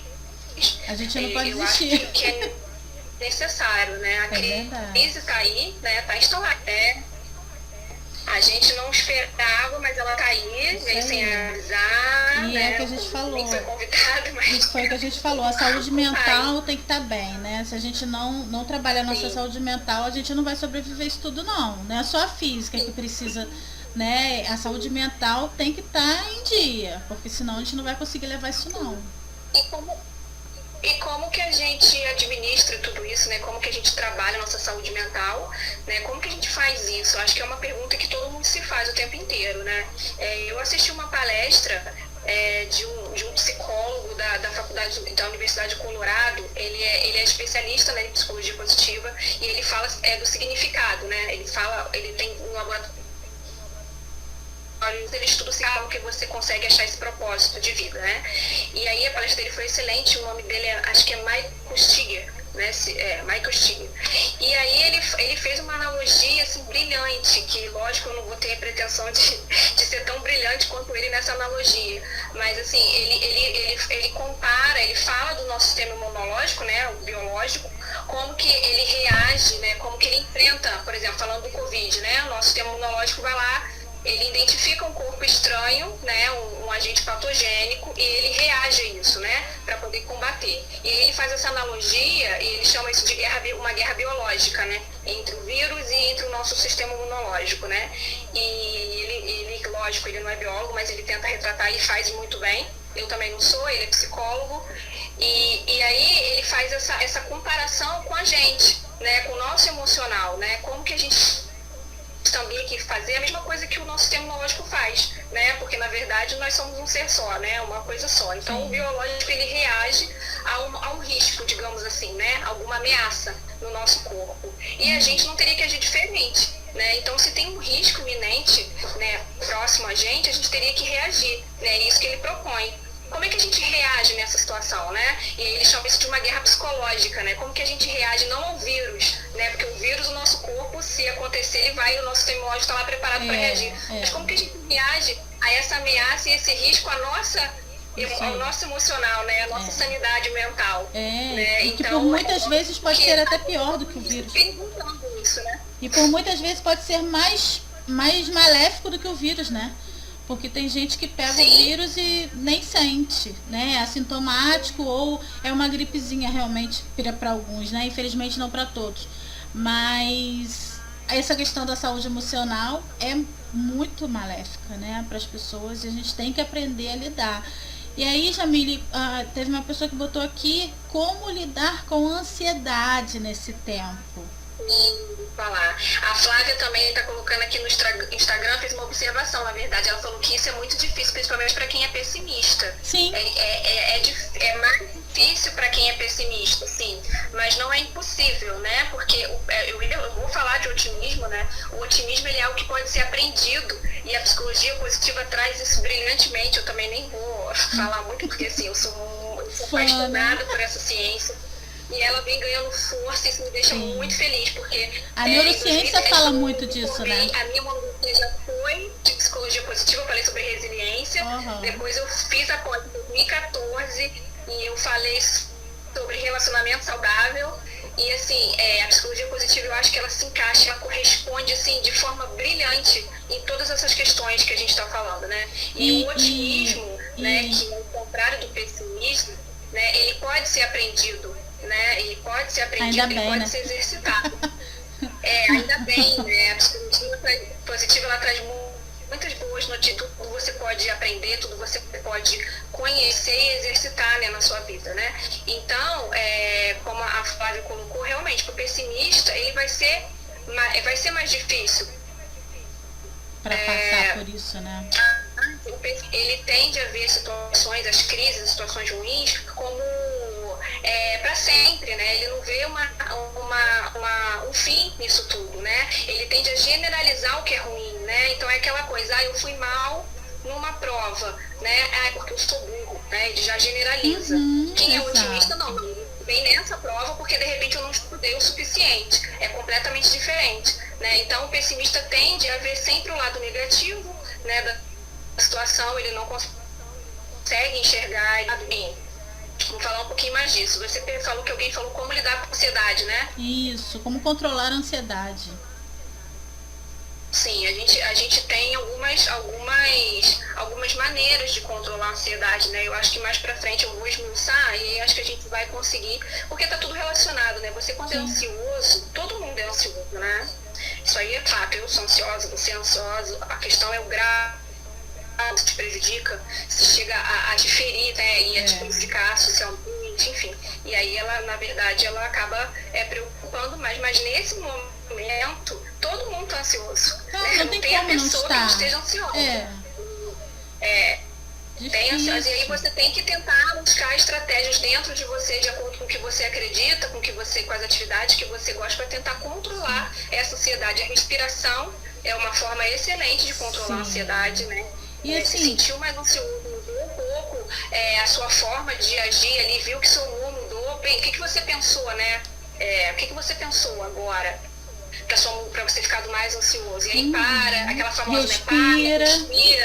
A gente não pode eu acho desistir. que é necessário, né? A verdade. crise está aí, né? Está instalada. A gente não esperava, mas ela tá aí, Isso veio aí. sem avisar. E né? é o que a gente falou. Nem foi convidado, mas Isso foi o que a gente falou. A saúde mental tem que estar bem, né? Se a gente não trabalha a nossa Sim. saúde mental, a gente não vai sobreviver isso tudo, não. Não é só a física que precisa, né? A saúde mental tem que estar em dia, porque senão a gente não vai conseguir levar isso, não. E como que a gente administra tudo isso, né? Como que a gente trabalha a nossa saúde mental, né? Como que a gente faz isso? Eu acho que é uma pergunta que todo mundo se faz o tempo inteiro, né? Eu assisti uma palestra de um psicólogo da faculdade da Universidade de Colorado. Ele é especialista, né, em psicologia positiva, e ele fala do significado, né? Ele tem um laboratório, ele estuda o significado que você consegue achar esse propósito de vida, né? E aí a palestra dele foi excelente, o nome dele acho que é Michael Stiger, né? Michael Stiger. E aí ele fez uma analogia assim, brilhante, que lógico eu não vou ter a pretensão de ser tão brilhante quanto ele nessa analogia, mas assim, ele compara, ele fala do nosso sistema imunológico, né, o biológico, como que ele reage, né, como que ele enfrenta, por exemplo, falando do Covid, né, o nosso sistema imunológico vai lá, ele identifica um corpo estranho, né, um agente patogênico, e ele reage a isso, né, para poder combater. E ele faz essa analogia, e ele chama isso de uma guerra biológica, né, entre o vírus e entre o nosso sistema imunológico, né. E ele, lógico, ele não é biólogo, mas ele tenta retratar e faz muito bem. Eu também não sou, ele é psicólogo. E aí ele faz essa comparação com a gente, né, com o nosso emocional, né, como que a gente também aqui fazer a mesma coisa que o nosso sistema imunológico faz, né? Porque na verdade nós somos um ser só, né? Uma coisa só. Então Sim. O biológico ele reage a um risco, digamos assim, né? Alguma ameaça no nosso corpo. E a gente não teria que agir diferente, né? Então se tem um risco iminente, né, próximo a gente teria que reagir, né? É isso que ele propõe. Como é que a gente reage nessa situação, né? E ele chama isso de uma guerra psicológica, né? Como que a gente reage não ao vírus, né? Porque o vírus, o nosso corpo, se acontecer, ele vai, o nosso sistema imunológico está lá preparado para reagir. Mas como que a gente reage a essa ameaça e esse risco ao nosso emocional, né? A nossa sanidade mental. Né? E que por muitas vezes pode ser até pior do que o vírus. Perguntando isso, né? E por muitas vezes pode ser mais maléfico do que o vírus, né? Porque tem gente que pega o vírus e nem sente, né? É assintomático ou é uma gripezinha realmente para alguns, né? Infelizmente não para todos. Mas essa questão da saúde emocional é muito maléfica, né? Para as pessoas, e a gente tem que aprender a lidar. E aí, Jamile, teve uma pessoa que botou aqui como lidar com ansiedade nesse tempo. Falar. A Flávia também está colocando aqui no Instagram, fez uma observação, na verdade, ela falou que isso é muito difícil, principalmente para quem é pessimista. Sim. É mais difícil para quem é pessimista, sim, mas não é impossível, né? Porque eu vou falar de otimismo, né? O otimismo ele é algo que pode ser aprendido, e a psicologia positiva traz isso brilhantemente. Eu também nem vou falar muito, porque assim, eu sou apaixonada por essa ciência. E ela vem ganhando força, e isso me deixa muito feliz, porque... A neurociência fala muito disso, né? A minha monografia já foi de psicologia positiva, eu falei sobre resiliência. Depois eu fiz a pós em 2014 e eu falei sobre relacionamento saudável. E assim, a psicologia positiva, eu acho que ela se encaixa, ela corresponde assim, de forma brilhante em todas essas questões que a gente está falando, né? E o otimismo, né, que é o contrário do pessimismo, né, ele pode ser aprendido, né? Ele pode ser aprendido, ele pode ser exercitado. Ainda bem, né? A psicologia positiva, ela traz muitas boas notícias, tudo você pode aprender, tudo você pode conhecer e exercitar, né, na sua vida, né? Então, como a Flávia colocou, realmente, para o pessimista, ele vai ser mais difícil. Para passar por isso, né? Ele tende a ver situações, as crises, as situações ruins, como para sempre, né? Ele não vê um fim nisso tudo, né? Ele tende a generalizar o que é ruim, né? Então é aquela coisa, eu fui mal numa prova, né? Porque eu sou burro, né? Ele já generaliza. Quem é otimista, não. Vem nessa prova porque de repente eu não estudei o suficiente. É completamente diferente, né? Então o pessimista tende a ver sempre o lado negativo, né, da situação. Ele não consegue enxergar bem. Vamos falar um pouquinho pouquinho mais disso. Você falou que alguém falou como lidar com a ansiedade, né? Isso, como controlar a ansiedade. Sim, a gente tem algumas maneiras de controlar a ansiedade, né? Eu acho que mais pra frente eu vou esmiuçar e acho que a gente vai conseguir, porque tá tudo relacionado, né? Você quando é ansioso, todo mundo é ansioso, né? Isso aí é fato, eu sou ansiosa, você é ansiosa, a questão é o grau que te prejudica, se chega a te ferir, né? E a te prejudicar socialmente, enfim. E aí ela, na verdade, ela acaba preocupando mais, mas nesse momento, todo mundo está ansioso. Não tem a como não pessoa que estar. não esteja ansiosa. Tem ansiosa. E aí você tem que tentar buscar estratégias dentro de você, de acordo com o que você acredita, com as atividades que você gosta, para tentar controlar essa ansiedade. A respiração é uma forma excelente de controlar a ansiedade, né? E assim, se sentiu mais ansioso, mudou um pouco a sua forma de agir ali, viu que seu humor mudou. Bem, o que você pensou, né? O que você pensou agora para você ficar mais ansioso? E aí para, aquela famosa respira,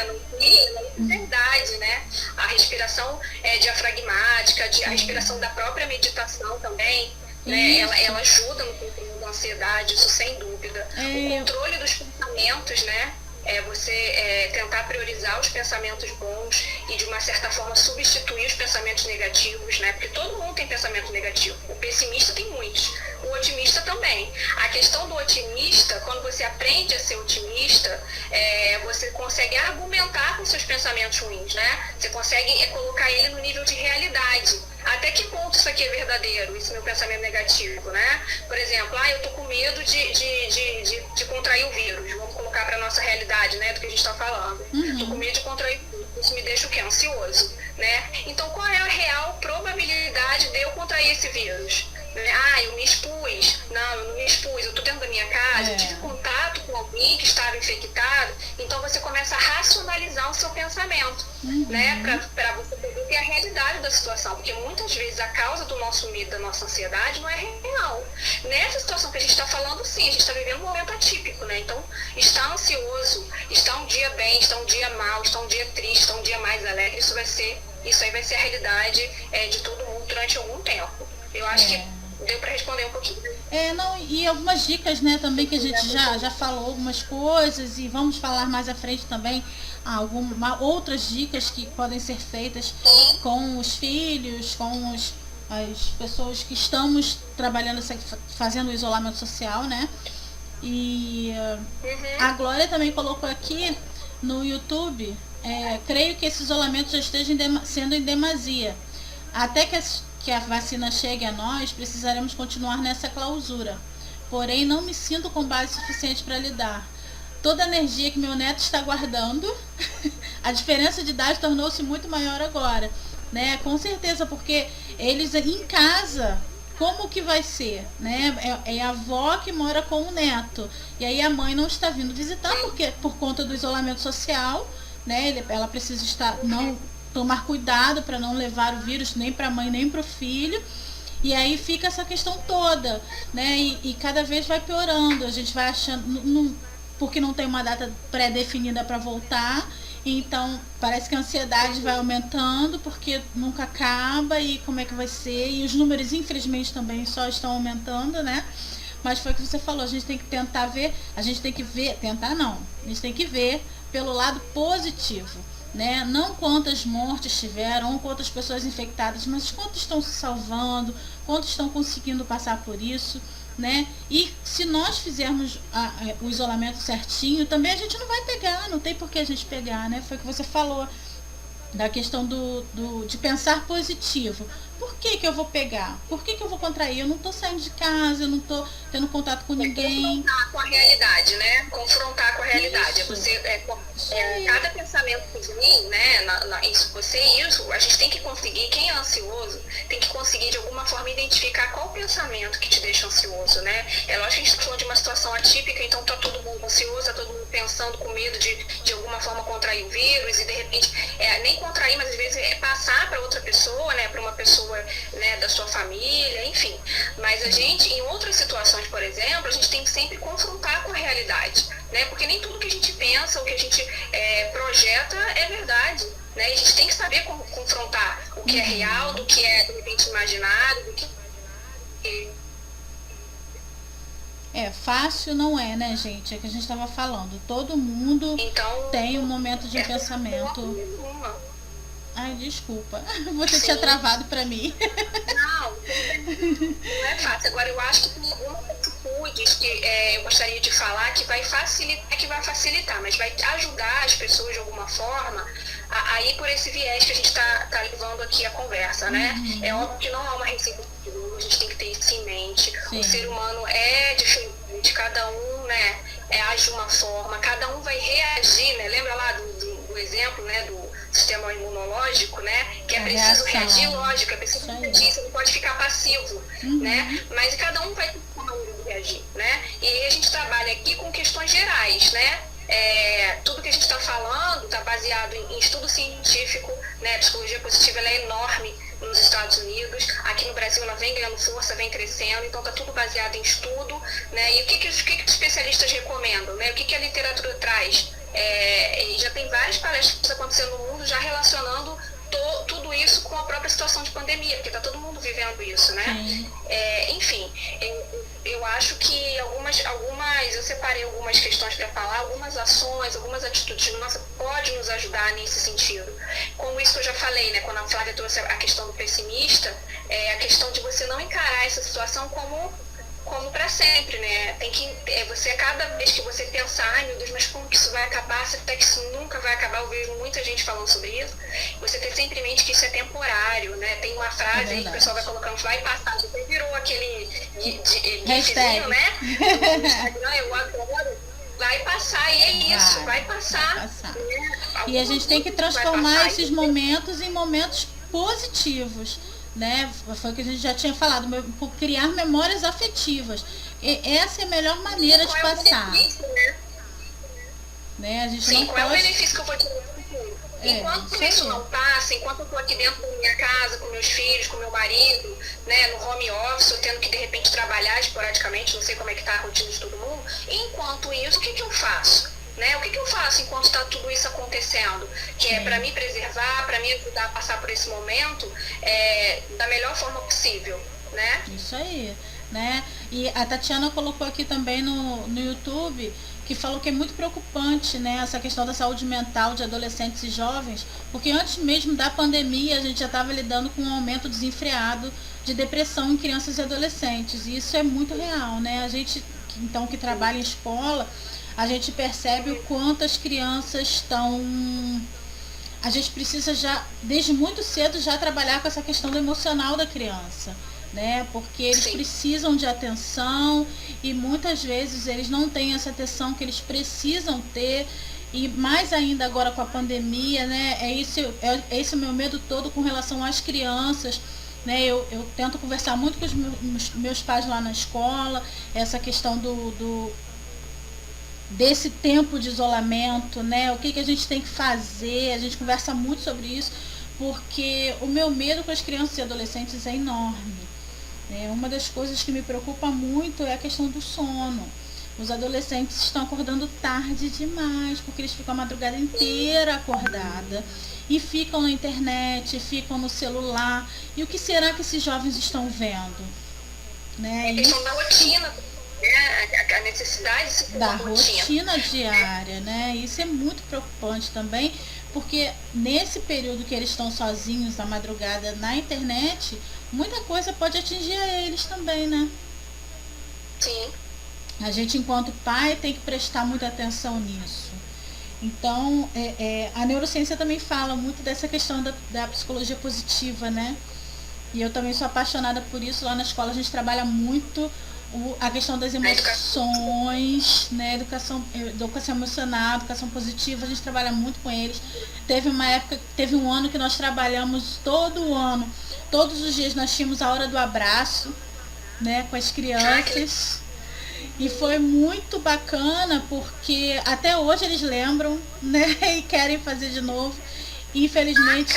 não é verdade, né? A respiração diafragmática, a respiração da própria meditação também, né? Ela ajuda no controle da ansiedade, isso sem dúvida. O controle dos pensamentos, né? Você tentar priorizar os pensamentos bons e de uma certa forma substituir os pensamentos negativos, né? Porque todo mundo tem pensamento negativo. O pessimista tem muitos, o otimista também. A questão do otimista, quando você aprende a ser otimista, você consegue argumentar com seus pensamentos ruins, né? Você consegue colocar ele no nível de realidade. Até que ponto isso aqui é verdadeiro, esse meu pensamento negativo, né? Por exemplo, eu tô com medo de contrair o vírus. Vamos colocar para nossa realidade, né, do que a gente está falando. Tô com medo de contrair o vírus. Isso me deixa o quê? Ansioso, né? Então, qual é a real probabilidade de eu contrair esse vírus? Eu me expus. Não, eu não me expus. Eu tô dentro da minha casa, eu tive contato com alguém que estava infectado. Então, você começa a racionalizar o seu pensamento, né? Para você poder ter a realidade da situação. Porque muitas vezes a causa do nosso medo, da nossa ansiedade, não é real. Nessa situação que a gente está falando, sim, a gente está vivendo um momento atípico, né? Então, está ansioso, está um dia bem, está um dia mal, está um dia triste, está um dia mais alegre, isso aí vai ser a realidade de todo mundo durante algum tempo. Eu acho que deu para responder um pouquinho. E algumas dicas, né, também que a gente já falou algumas coisas e vamos falar mais à frente também outras dicas que podem ser feitas com os filhos, com as pessoas que estamos trabalhando, fazendo o isolamento social, né? E a Glória também colocou aqui no YouTube, creio que esse isolamento já esteja sendo em demasia. Até que a vacina chegue a nós, precisaremos continuar nessa clausura. Porém, não me sinto com base suficiente para lidar. Toda a energia que meu neto está guardando, a diferença de idade tornou-se muito maior agora, né? Com certeza, porque eles em casa, como que vai ser, né? É a avó que mora com o neto, e aí a mãe não está vindo visitar por conta do isolamento social, né? Ela precisa tomar cuidado para não levar o vírus nem para a mãe nem para o filho. E aí fica essa questão toda, né? E cada vez vai piorando. A gente vai achando, porque não tem uma data pré-definida para voltar. Então parece que a ansiedade vai aumentando porque nunca acaba e como é que vai ser. E os números, infelizmente, também só estão aumentando, né? Mas foi o que você falou, a gente tem que tentar ver, a gente tem que ver pelo lado positivo. Né? Não quantas mortes tiveram, quantas pessoas infectadas, mas quantos estão se salvando, quantos estão conseguindo passar por isso, né? E se nós fizermos o isolamento certinho, também a gente não vai pegar, não tem por que a gente pegar, né? Foi o que você falou da questão de pensar positivo. Por que eu vou pegar? Por que eu vou contrair? Eu não estou saindo de casa, eu não estou tendo contato com ninguém. Confrontar com a realidade, né? Confrontar com a realidade. Cada pensamento que vem, né? A gente tem que conseguir, quem é ansioso, tem que conseguir de alguma forma identificar qual pensamento que te deixa ansioso, né? É lógico que a gente está falando de uma situação atípica, então está todo mundo ansioso, está todo mundo pensando com medo de alguma forma contrair o vírus e de repente, nem contrair, mas às vezes passar para outra pessoa, né? Para uma pessoa, né, da sua família, enfim. Mas a gente, em outras situações, por exemplo, a gente tem que sempre confrontar com a realidade, né? Porque nem tudo que a gente pensa, o que a gente projeta é verdade, né? E a gente tem que saber confrontar o que é real, do que é, de repente, imaginário, do que... Fácil não é, né, gente? É que a gente estava falando. Todo mundo então, tem um momento de pensamento. Ai, desculpa. Você tinha travado para mim. Não é fácil. Agora, eu acho que tem algumas atitudes que eu gostaria de falar que vai facilitar, mas vai ajudar as pessoas de alguma forma a ir por esse viés que a gente está levando aqui a conversa, né? É óbvio que não há uma receita de bolo, a gente tem que ter isso em mente. Sim. O ser humano é diferente, cada um, né, age de uma forma, cada um vai reagir, né? Lembra lá do exemplo, né, do sistema imunológico, né? Que é preciso reagir, lógico, é preciso reagir, você não pode ficar passivo, né? Mas cada um vai ter uma maneira de reagir, né? E aí a gente trabalha aqui com questões gerais, né? Tudo que a gente está falando está baseado em estudo científico, né? A psicologia positiva ela é enorme nos Estados Unidos, aqui no Brasil ela vem ganhando força, vem crescendo, então está tudo baseado em estudo, né? E o que os especialistas recomendam, né? O que a literatura traz? Já tem várias palestras acontecendo no mundo já relacionando tudo isso com a própria situação de pandemia, porque está todo mundo vivendo isso, né? Enfim, eu acho que eu separei algumas questões para falar, algumas ações, algumas atitudes nossas podem nos ajudar nesse sentido. Como isso que eu já falei, né? Quando a Flávia trouxe a questão do pessimista, a questão de você não encarar essa situação como para sempre, né? Tem que você, cada vez que você pensar, ai meu Deus, mas como que isso vai acabar? Até que isso nunca vai acabar, eu vejo muita gente falando sobre isso. Você ter sempre em mente que isso é temporário, né? Tem uma frase aí que o pessoal vai colocando, vai passar, você virou aquele gifzinho, né? No Instagram, eu adoro. Vai passar, e é isso, vai passar. Né? E a gente tem que transformar esses momentos em momentos positivos. Né? Foi o que a gente já tinha falado, por criar memórias afetivas. Essa é a melhor maneira de passar. Né? A gente Sim, não qual é o pode... benefício que eu vou tirar? Enquanto isso não passa, enquanto eu estou aqui dentro da minha casa, com meus filhos, com meu marido, né, no home office, eu tendo que de repente trabalhar esporadicamente, não sei como é que está a rotina de todo mundo, enquanto isso, o que eu faço? Né? O que eu faço enquanto está tudo isso acontecendo? Que é para me preservar, para me ajudar a passar por esse momento da melhor forma possível, né? Isso aí, né? E a Tatiana colocou aqui também no YouTube que falou que é muito preocupante, né, essa questão da saúde mental de adolescentes e jovens, porque antes mesmo da pandemia a gente já estava lidando com um aumento desenfreado de depressão em crianças e adolescentes, e isso é muito real, né? A gente, então, que trabalha em escola, a gente percebe o quanto as crianças estão... A gente precisa já, desde muito cedo, já trabalhar com essa questão do emocional da criança, né? Porque eles precisam de atenção e muitas vezes eles não têm essa atenção que eles precisam ter. E mais ainda agora com a pandemia, né? Esse o meu medo todo com relação às crianças. Né, eu tento conversar muito com os meus pais lá na escola, essa questão desse tempo de isolamento, né? O que a gente tem que fazer, a gente conversa muito sobre isso, porque o meu medo com as crianças e adolescentes é enorme. Né? Uma das coisas que me preocupa muito é a questão do sono. Os adolescentes estão acordando tarde demais, porque eles ficam a madrugada inteira acordada e ficam na internet, ficam no celular. E o que será que esses jovens estão vendo? Né? É questão da rotina, né? A necessidade da rotina diária, né? Isso é muito preocupante também, porque nesse período que eles estão sozinhos na madrugada na internet, muita coisa pode atingir a eles também, né? Sim. A gente, enquanto pai, tem que prestar muita atenção nisso. Então, a neurociência também fala muito dessa questão da psicologia positiva, né? E eu também sou apaixonada por isso. Lá na escola a gente trabalha muito a questão das emoções, né? Educação emocional, educação positiva, a gente trabalha muito com eles. Teve um ano que nós trabalhamos todo o ano, todos os dias nós tínhamos a hora do abraço, né? Com as crianças. E foi muito bacana, porque até hoje eles lembram, né? E querem fazer de novo. Infelizmente,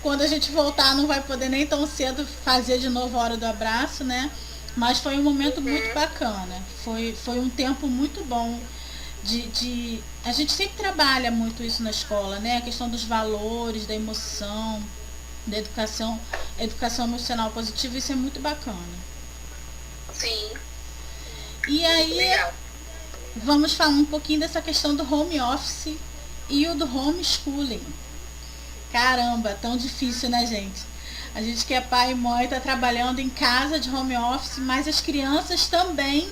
quando a gente voltar, não vai poder nem tão cedo fazer de novo a hora do abraço, né? Mas foi um momento muito bacana. Foi um tempo muito bom a gente sempre trabalha muito isso na escola, né? A questão dos valores, da emoção, da educação emocional positiva, isso é muito bacana. Sim. E aí, Legal. vamos falar um pouquinho dessa questão do home office e o do homeschooling. Caramba, tão difícil, né, gente? A gente que é pai e mãe está trabalhando em casa de home office, mas as crianças também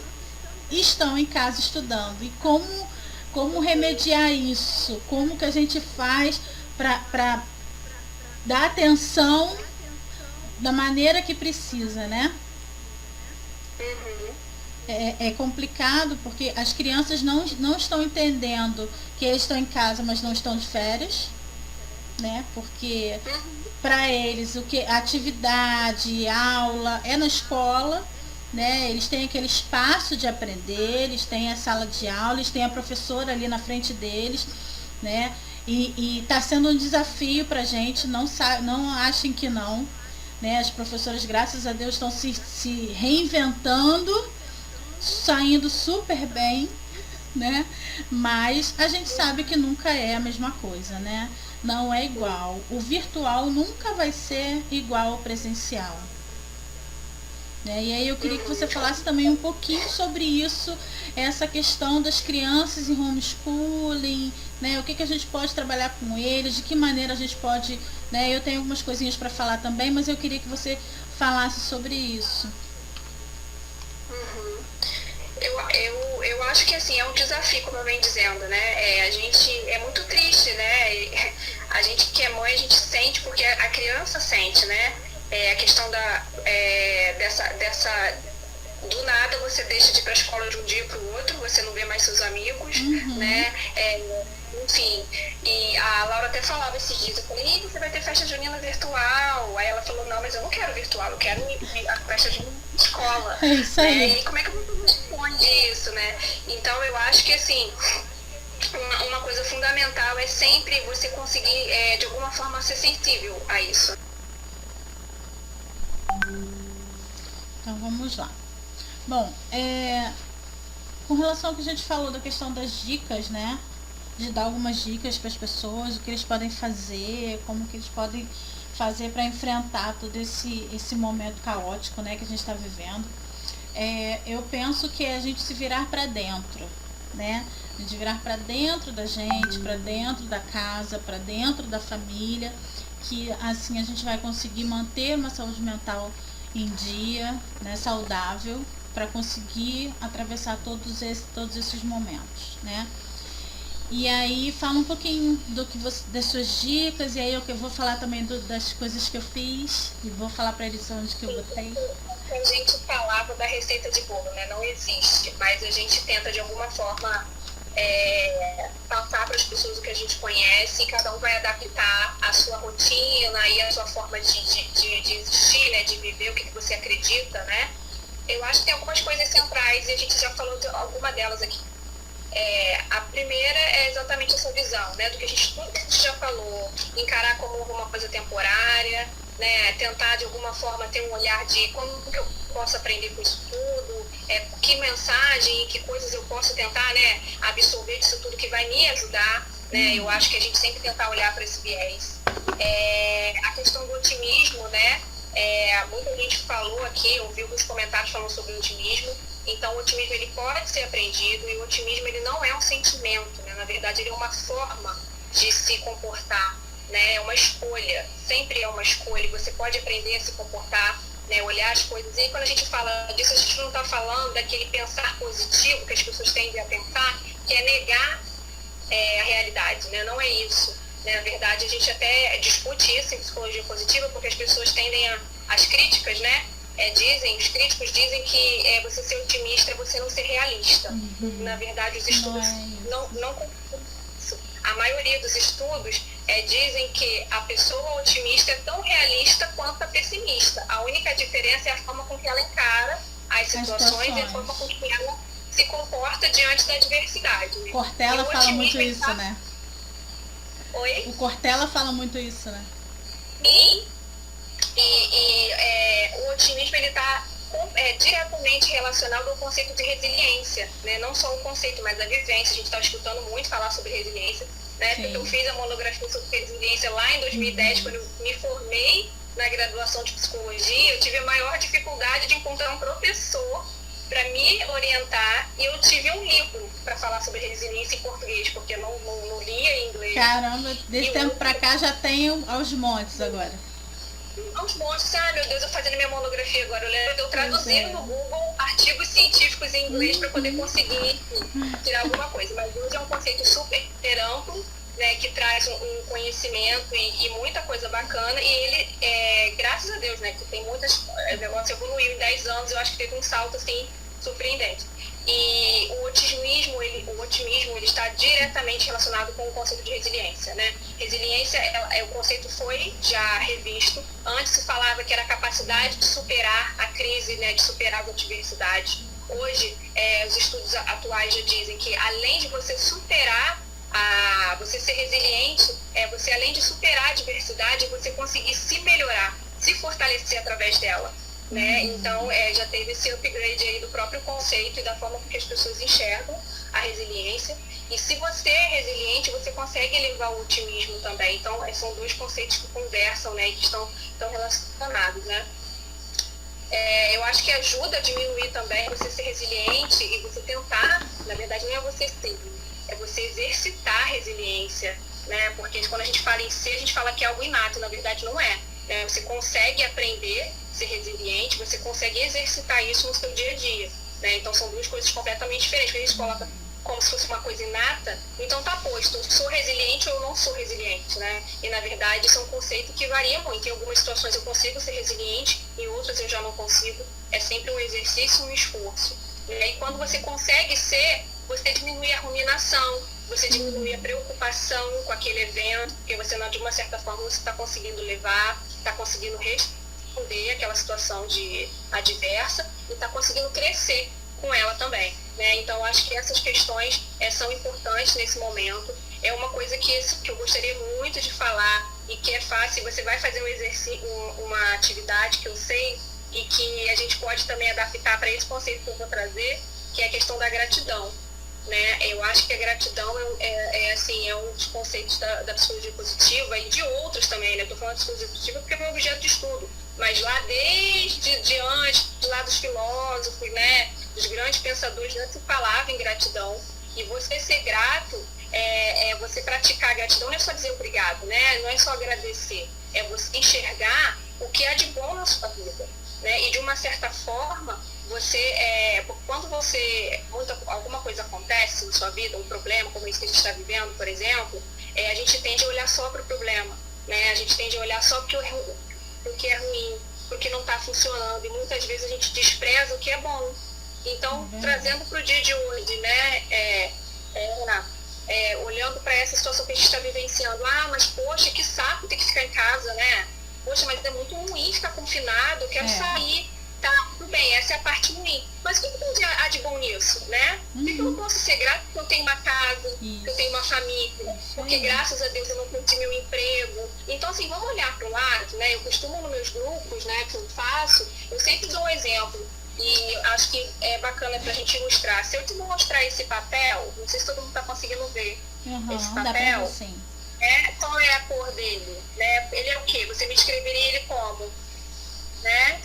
estão em casa estudando. E como remediar isso? Como que a gente faz para dar atenção da maneira que precisa, né? É complicado porque as crianças não estão entendendo que eles estão em casa, mas não estão de férias, né? Porque para eles atividade, aula é na escola, né? Eles têm aquele espaço de aprender, eles têm a sala de aula, eles têm a professora ali na frente deles, né? E está sendo um desafio para a gente, não achem que não, né? As professoras, graças a Deus, estão se reinventando, saindo super bem, né? Mas a gente sabe que nunca é a mesma coisa, né? Não é igual. O virtual nunca vai ser igual ao presencial. Né? E aí eu queria que você falasse também um pouquinho sobre isso, essa questão das crianças em homeschooling, né? O que a gente pode trabalhar com eles, de que maneira a gente pode, né? Eu tenho algumas coisinhas para falar também, mas eu queria que você falasse sobre isso. Eu acho que assim, é um desafio, como eu venho dizendo, né? A gente é muito triste, né? A gente que é mãe, a gente sente, porque a criança sente, né? A questão do nada você deixa de ir para a escola de um dia para o outro, você não vê mais seus amigos, né? Enfim, e a Laura até falava esses dias, eu falei, você vai ter festa junina virtual? Aí ela falou, não, mas eu não quero virtual, eu quero a festa junina na escola. É isso aí. E como é que você responde isso, né? Então eu acho que assim, uma coisa fundamental é sempre você conseguir, de alguma forma, ser sensível a isso. Então vamos lá. Bom, com relação ao que a gente falou da questão das dicas, né? De dar algumas dicas para as pessoas, o que eles podem fazer, como que eles podem fazer para enfrentar todo esse momento caótico, né, que a gente está vivendo. Eu penso que é a gente se virar para dentro, né? A gente virar para dentro da gente, para dentro da casa, para dentro da família, que assim a gente vai conseguir manter uma saúde mental em dia, né, saudável, para conseguir atravessar todos esses momentos, né? E aí fala um pouquinho das suas dicas, e aí eu vou falar também das coisas que eu fiz, e vou falar para eles onde que eu botei. A gente falava da receita de bolo, né? Não existe, mas a gente tenta de alguma forma passar para as pessoas o que a gente conhece, e cada um vai adaptar a sua rotina e a sua forma de existir, né? De viver o que você acredita, né? Eu acho que tem algumas coisas centrais e a gente já falou de alguma delas aqui. A primeira é exatamente essa visão, né, tudo que a gente já falou, encarar como uma coisa temporária, né, tentar de alguma forma ter um olhar de como que eu posso aprender com isso tudo, que mensagem, que coisas eu posso tentar, né, absorver disso tudo que vai me ajudar, né, eu acho que a gente sempre tentar olhar para esse viés. A questão do otimismo, né, muita gente falou aqui, ouvi alguns comentários falando sobre o otimismo. Então, o otimismo ele pode ser aprendido, e o otimismo ele não é um sentimento, né? Na verdade, ele é uma forma de se comportar, né? É uma escolha, sempre é uma escolha, e você pode aprender a se comportar, né? Olhar as coisas. E quando a gente fala disso, a gente não está falando daquele pensar positivo que as pessoas tendem a pensar, que é negar a realidade, né? Não é isso. Né? Na verdade, a gente até discute isso em psicologia positiva, porque as pessoas tendem as críticas, né? Os críticos dizem que você ser otimista é você não ser realista. Na verdade, os estudos não confirmam isso. A maioria dos estudos dizem que a pessoa otimista é tão realista quanto a pessimista. A única diferença é a forma com que ela encara as situações e a forma com que ela se comporta diante da adversidade. Né? Cortella fala muito isso, né? Oi? O Cortella fala muito isso, né? E o otimismo ele está diretamente relacionado ao conceito de resiliência, né? Não só o conceito, mas a vivência. A gente estava escutando muito falar sobre resiliência, né? Porque eu fiz a monografia sobre resiliência lá em 2010, quando eu me formei na graduação de psicologia. Eu tive a maior dificuldade de encontrar um professor para me orientar, e eu tive um livro para falar sobre resiliência em português, porque eu não lia em inglês. Caramba, desse tempo para cá já tenho aos montes agora. Aos montes, meu Deus, eu fazendo minha monografia agora. Eu lembro de eu traduzindo no Google artigos científicos em inglês para poder conseguir tirar alguma coisa. Mas hoje é um conceito super amplo, né, que traz um conhecimento e muita coisa bacana. E ele, graças a Deus, né, que tem muitas... O negócio evoluiu em 10 anos, eu acho que teve um salto, assim, surpreendente. E o otimismo ele está diretamente relacionado com o conceito de resiliência, né? Resiliência, o conceito foi já revisto. Antes se falava que era a capacidade de superar a crise, né, de superar as adversidades. Hoje, os estudos atuais já dizem que além de você superar, você ser resiliente, você além de superar a adversidade, você conseguir se melhorar, se fortalecer através dela. Né? Então, já teve esse upgrade aí do próprio conceito e da forma com que as pessoas enxergam a resiliência. E se você é resiliente, você consegue elevar o otimismo também. Então, são dois conceitos que conversam, né, e que estão relacionados, né? Eu acho que ajuda a diminuir também você ser resiliente e você tentar, na verdade, não é você ser, é você exercitar a resiliência, né? Porque quando a gente fala em si, a gente fala que é algo inato, na verdade não é. Você consegue aprender a ser resiliente, você consegue exercitar isso no seu dia a dia, né? Então são duas coisas completamente diferentes. Quando a gente coloca como se fosse uma coisa inata, então tá posto, eu sou resiliente ou eu não sou resiliente, né? E na verdade isso é um conceito que varia muito. Em algumas situações eu consigo ser resiliente, em outras eu já não consigo. É sempre um exercício, um esforço. E quando você consegue ser, você diminui a ruminação, você diminui a preocupação com aquele evento, porque você, de uma certa forma, você está conseguindo levar, está conseguindo responder aquela situação adversa e está conseguindo crescer com ela também, né? Então, acho que essas questões são importantes nesse momento. É uma coisa que eu gostaria muito de falar e que é fácil. Você vai fazer um exercício, uma atividade que eu sei e que a gente pode também adaptar para esse conceito que eu vou trazer, que é a questão da gratidão. Né? Eu acho que a gratidão é um dos conceitos da psicologia positiva e de outros também, né? Estou falando de psicologia positiva porque é meu objeto de estudo, mas lá desde antes, lá dos filósofos, né? Dos grandes pensadores, já se falava em gratidão. E você ser grato, você praticar a gratidão não é só dizer obrigado, né? Não é só agradecer, é você enxergar o que há de bom na sua vida, né? E de uma certa forma, quando alguma coisa acontece na sua vida, um problema como esse que a gente está vivendo, por exemplo, a gente tende a olhar só para o problema, né? A gente tende a olhar só para o que é ruim, para o que não está funcionando, e muitas vezes a gente despreza o que é bom. Então, trazendo para o dia de hoje, né, Renato, olhando para essa situação que a gente está vivenciando, mas poxa, que saco ter que ficar em casa, né? Poxa, mas é muito ruim ficar confinado, eu quero sair. Tá, tudo bem, essa é a parte ruim. Mas o que tem há de bom nisso, né? Por que eu não posso ser grata porque eu tenho uma casa, que eu tenho uma família, porque graças a Deus eu não perdi meu emprego. Então, assim, vamos olhar para o lado, né? Eu costumo nos meus grupos, né, que eu faço, eu sempre dou um exemplo. E acho que é bacana pra gente ilustrar. Se eu te mostrar esse papel, não sei se todo mundo tá conseguindo ver. Esse papel, qual é a cor dele? Né? Ele é o quê? Você me descreveria ele como? Né?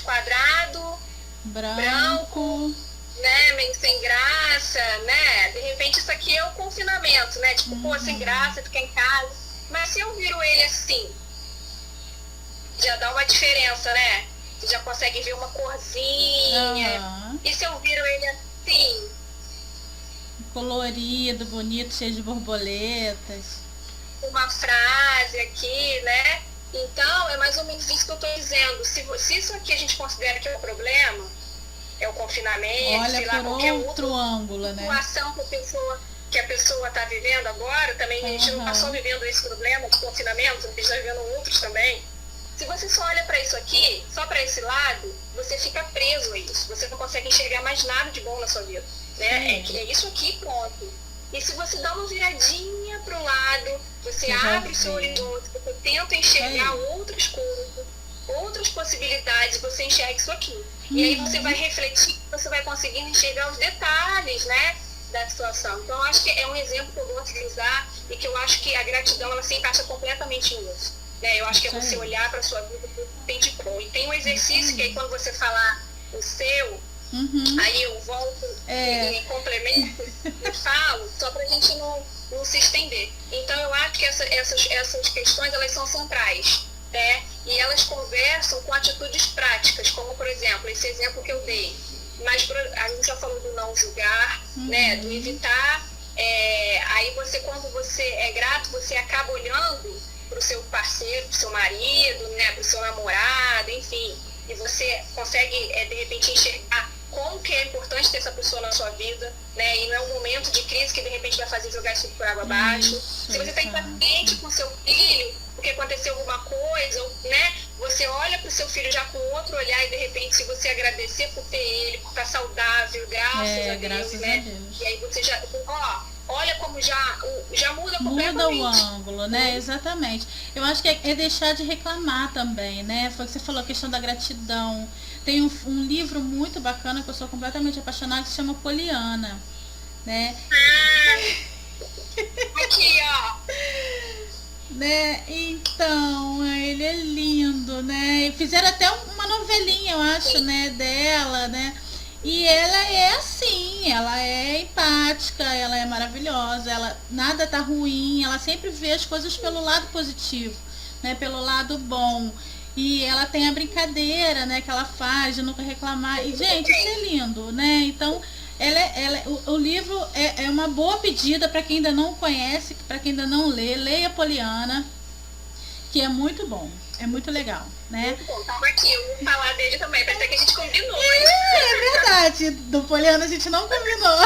Quadrado, branco, né, meio sem graça, né? De repente isso aqui é o confinamento, né? Tipo, pô, sem graça, ficar em casa. Mas se eu viro ele assim, já dá uma diferença, né? Você já consegue ver uma corzinha. E se eu viro ele assim? Colorido, bonito, cheio de borboletas. Uma frase aqui, né? Então, é mais ou menos isso que eu estou dizendo. Se isso aqui a gente considera que é o problema, é o confinamento, olha, sei lá, por qualquer outro ângulo, né? situação que a pessoa está vivendo agora, também a gente não está só vivendo esse problema de confinamento, a gente está vivendo outros também. Se você só olha para isso aqui, só para esse lado, você fica preso a isso. Você não consegue enxergar mais nada de bom na sua vida, né? É isso aqui, pronto. E se você dá uma viradinha para o lado, você abre o seu horizonte, você tenta enxergar outras coisas, outras possibilidades, você enxerga isso aqui. E aí você vai refletir, você vai conseguindo enxergar os detalhes, né, da situação. Então, eu acho que é um exemplo que eu gosto de usar e que eu acho que a gratidão, ela se encaixa completamente nisso. Né? Eu acho que é você olhar para a sua vida e tem de bom. E tem um exercício que aí quando você falar o seu, aí eu volto e complemento e falo, só para a gente não se estender. Então, eu acho que essas questões, elas são centrais, né? E elas conversam com atitudes práticas, como, por exemplo, esse exemplo que eu dei. Mas a gente já falou do não julgar, né? Do evitar. Aí você, quando você é grato, você acaba olhando para o seu parceiro, para o seu marido, né? Para o seu namorado, enfim. E você consegue, de repente, enxergar como que é importante ter essa pessoa na sua vida, né? E não é um momento de crise que de repente vai fazer jogar isso por água abaixo. Se você está impaciente com seu filho, porque aconteceu alguma coisa, né? Você olha para o seu filho já com outro olhar e de repente, se você agradecer por ter ele, por estar saudável, graças a Deus. E aí você já, olha como já muda completamente. Muda o ângulo, né? Exatamente. Eu acho que é deixar de reclamar também, né? Foi o que você falou, a questão da gratidão. Tem um livro muito bacana que eu sou completamente apaixonada, que se chama Poliana, né? Aqui, ó. Né? Então, ele é lindo, né? E fizeram até uma novelinha, eu acho, né, dela, né? E ela é assim, ela é empática, ela é maravilhosa, ela nada tá ruim, ela sempre vê as coisas pelo lado positivo, né? Pelo lado bom. E ela tem a brincadeira, né, que ela faz de nunca reclamar. E, gente, isso é lindo, né? Então, o livro é uma boa pedida para quem ainda não conhece, para quem ainda não lê. Leia Poliana, que é muito bom, é muito legal, né? Muito bom, tava aqui, eu vou falar dele também, parece que a gente combinou. É verdade, do Poliana a gente não combinou.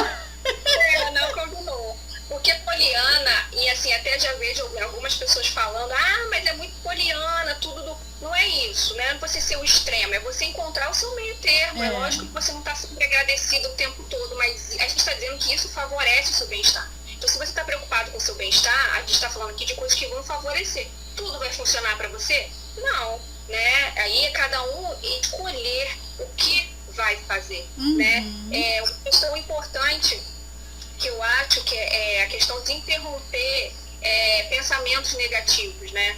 Não combinou. Porque Poliana, e assim, até já vejo algumas pessoas falando, mas é muito Poliana, tudo do... Não é isso, né? Não você ser o extremo, é você encontrar o seu meio termo. É lógico que você não está sempre agradecido o tempo todo, mas a gente está dizendo que isso favorece o seu bem-estar. Então, se você está preocupado com o seu bem-estar, a gente está falando aqui de coisas que vão favorecer. Tudo vai funcionar para você? Não, né? Aí é cada um escolher o que vai fazer, né? Uma questão importante que eu acho que é a questão de interromper pensamentos negativos, né?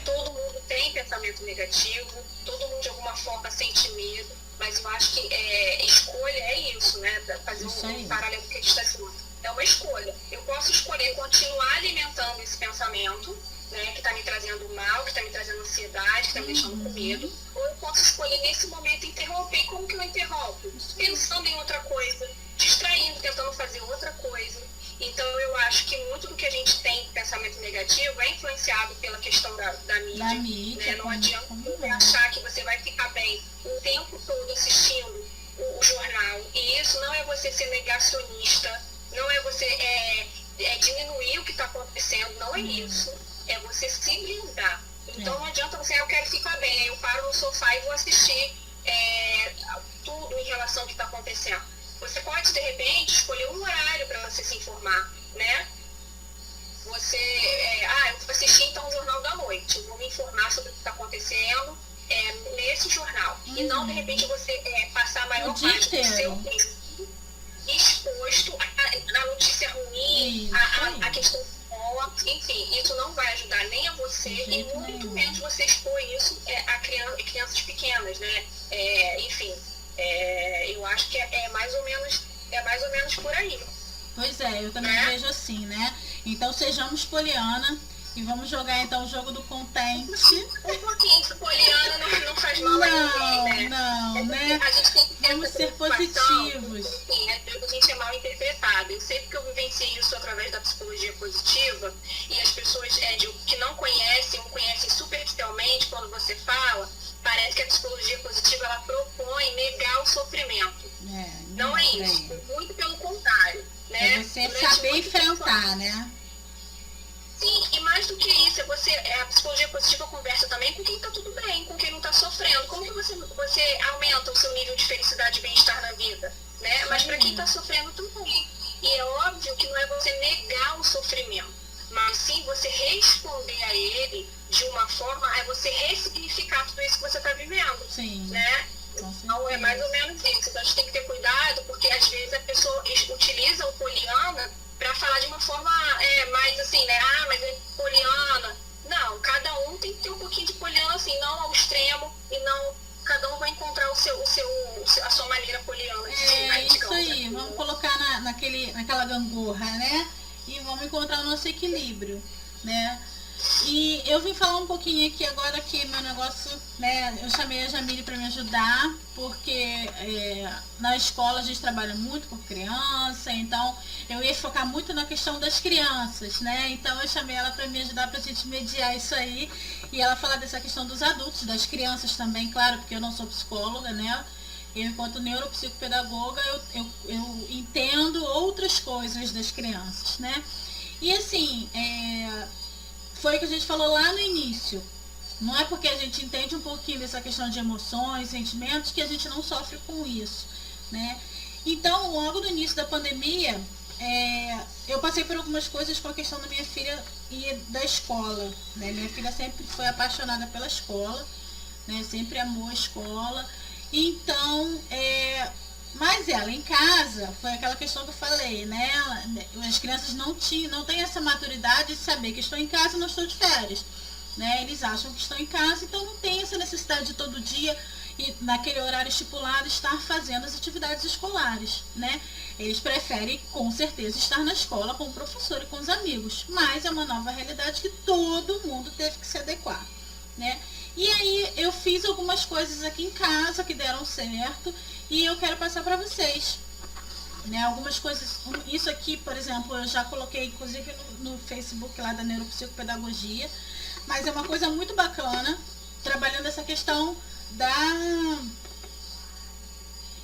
Todo mundo tem pensamento negativo, todo mundo de alguma forma sente medo, mas eu acho que escolha é isso, né? Fazer um paralelo com o que a gente está falando. É uma escolha. Eu posso escolher continuar alimentando esse pensamento, né, que está me trazendo mal, que está me trazendo ansiedade, que está me deixando com medo, ou eu posso escolher nesse momento interromper. Como que eu interrompo? Pensando em outra coisa, distraindo, tentando fazer outra coisa. Então, eu acho que muito do que a gente tem de pensamento negativo é influenciado pela questão da mídia. Né? Não adianta você achar que você vai ficar bem o tempo todo assistindo o jornal. E isso não é você ser negacionista, não é você diminuir o que está acontecendo, não é isso. É você se blindar. Então, não adianta você, eu quero ficar bem, aí eu paro no sofá e vou assistir tudo em relação ao que está acontecendo. Você pode, de repente, escolher um horário para você se informar, né? Você, eu vou assistir então o Jornal da Noite, eu vou me informar sobre o que está acontecendo nesse jornal. E não, de repente, você passar a maior parte do seu tempo exposto à notícia ruim, à questão boa, enfim, isso não vai ajudar nem a você e muito menos você expor isso a crianças pequenas, né? Enfim. Eu acho que é mais ou menos por aí. Pois é, eu também vejo assim, né? Então sejamos Poliana e vamos jogar então o jogo do contente. Um pouquinho de Poliana não faz mal a ninguém, né? Não, né? A gente tem que ter vamos ser positivos. Enfim, a gente é mal interpretado. Eu sei porque eu vivenciei isso através da psicologia positiva e as pessoas que não conhecem ou conhecem superficialmente, quando você fala, parece que a psicologia positiva ela propõe negar o sofrimento. Não é isso. Muito pelo contrário. Né? É você saber enfrentar, né? Sim, e mais do que isso, a psicologia positiva conversa também com quem está tudo bem, com quem não está sofrendo. Como que você aumenta o seu nível de felicidade e bem-estar na vida? Né? Mas para quem está sofrendo também. E é óbvio que não é você negar o sofrimento, mas sim você responder a ele de uma forma, é você ressignificar tudo isso que você está vivendo. Sim. Né? Com Então é mais ou menos isso. Então a gente tem que ter cuidado, porque às vezes a pessoa utiliza o poliana para falar de uma forma mais assim, né? Ah, mas é poliana. Não, cada um tem que ter um pouquinho de poliana, assim, não ao extremo, e não cada um vai encontrar a sua maneira poliana de ser, né, isso digamos, aí, assim. vamos colocar naquela gangorra, né? E vamos encontrar o nosso equilíbrio, né? E eu vim falar um pouquinho aqui agora que meu negócio, né? Eu chamei a Jamile para me ajudar, porque na escola a gente trabalha muito com criança, então eu ia focar muito na questão das crianças, né? Então eu chamei ela para me ajudar para a gente mediar isso aí e ela falar dessa questão dos adultos, das crianças também, claro, porque eu não sou psicóloga, né? Eu, enquanto neuropsicopedagoga, eu entendo outras coisas das crianças, né? E assim, foi o que a gente falou lá no início. Não é porque a gente entende um pouquinho dessa questão de emoções, sentimentos, que a gente não sofre com isso, né? Então, logo no início da pandemia, eu passei por algumas coisas com a questão da minha filha e da escola, né? Minha filha sempre foi apaixonada pela escola, né? Sempre amou a escola. Então, mas ela em casa, foi aquela questão que eu falei, né? As crianças não têm essa maturidade de saber que estou em casa e não estou de férias, né? Eles acham que estão em casa, então não tem essa necessidade de todo dia e naquele horário estipulado estar fazendo as atividades escolares, né? Eles preferem, com certeza, estar na escola com o professor e com os amigos, mas é uma nova realidade que todo mundo teve que se adequar, né? E aí eu fiz algumas coisas aqui em casa que deram certo e eu quero passar para vocês, né? Algumas coisas, isso aqui, por exemplo, eu já coloquei inclusive no Facebook lá da Neuropsicopedagogia, mas é uma coisa muito bacana, trabalhando essa questão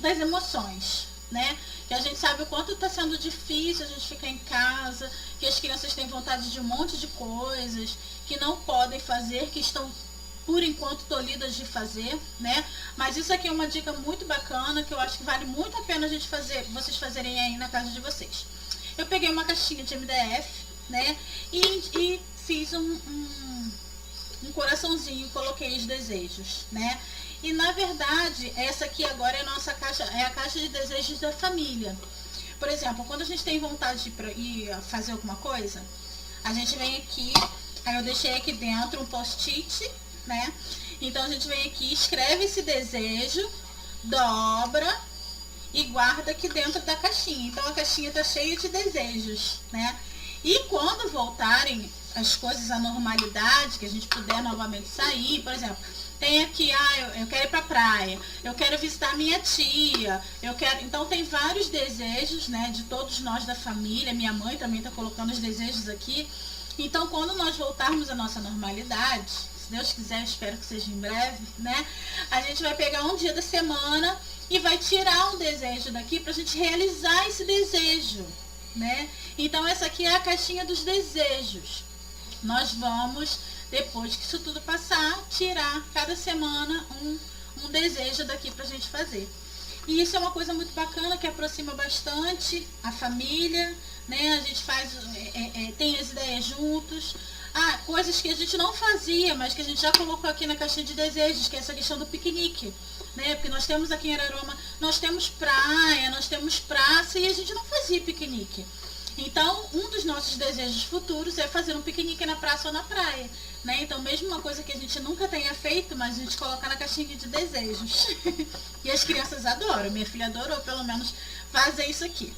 das emoções, né? Que a gente sabe o quanto está sendo difícil a gente ficar em casa, que as crianças têm vontade de um monte de coisas, que não podem fazer, que estão por enquanto tolhidas de fazer, né? Mas isso aqui é uma dica muito bacana, que eu acho que vale muito a pena vocês fazerem aí na casa de vocês. Eu peguei uma caixinha de MDF, né? E fiz um coraçãozinho e coloquei os desejos, né? E na verdade, essa aqui agora é a nossa caixa, é a caixa de desejos da família. Por exemplo, quando a gente tem vontade de ir fazer alguma coisa, a gente vem aqui, aí eu deixei aqui dentro um post-it, né? Então a gente vem aqui, escreve esse desejo, dobra e guarda aqui dentro da caixinha. Então a caixinha tá cheia de desejos, né? E quando voltarem as coisas à normalidade, que a gente puder novamente sair, por exemplo, tem aqui, eu quero ir pra praia, eu quero visitar minha tia, então tem vários desejos, né, de todos nós da família, minha mãe também tá colocando os desejos aqui. Então quando nós voltarmos à nossa normalidade, se Deus quiser, eu espero que seja em breve, né? A gente vai pegar um dia da semana e vai tirar um desejo daqui pra gente realizar esse desejo, né? Então essa aqui é a caixinha dos desejos. Nós vamos, depois que isso tudo passar, tirar cada semana um desejo daqui pra gente fazer. E isso é uma coisa muito bacana, que aproxima bastante a família, né? A gente faz, tem as ideias juntos. Coisas que a gente não fazia, mas que a gente já colocou aqui na caixinha de desejos, que é essa questão do piquenique, né? Porque nós temos aqui em Araruama, nós temos praia, nós temos praça e a gente não fazia piquenique. Então, um dos nossos desejos futuros é fazer um piquenique na praça ou na praia, né? Então, mesmo uma coisa que a gente nunca tenha feito, mas a gente coloca na caixinha de desejos. E as crianças adoram, minha filha adorou, pelo menos, fazer isso aqui.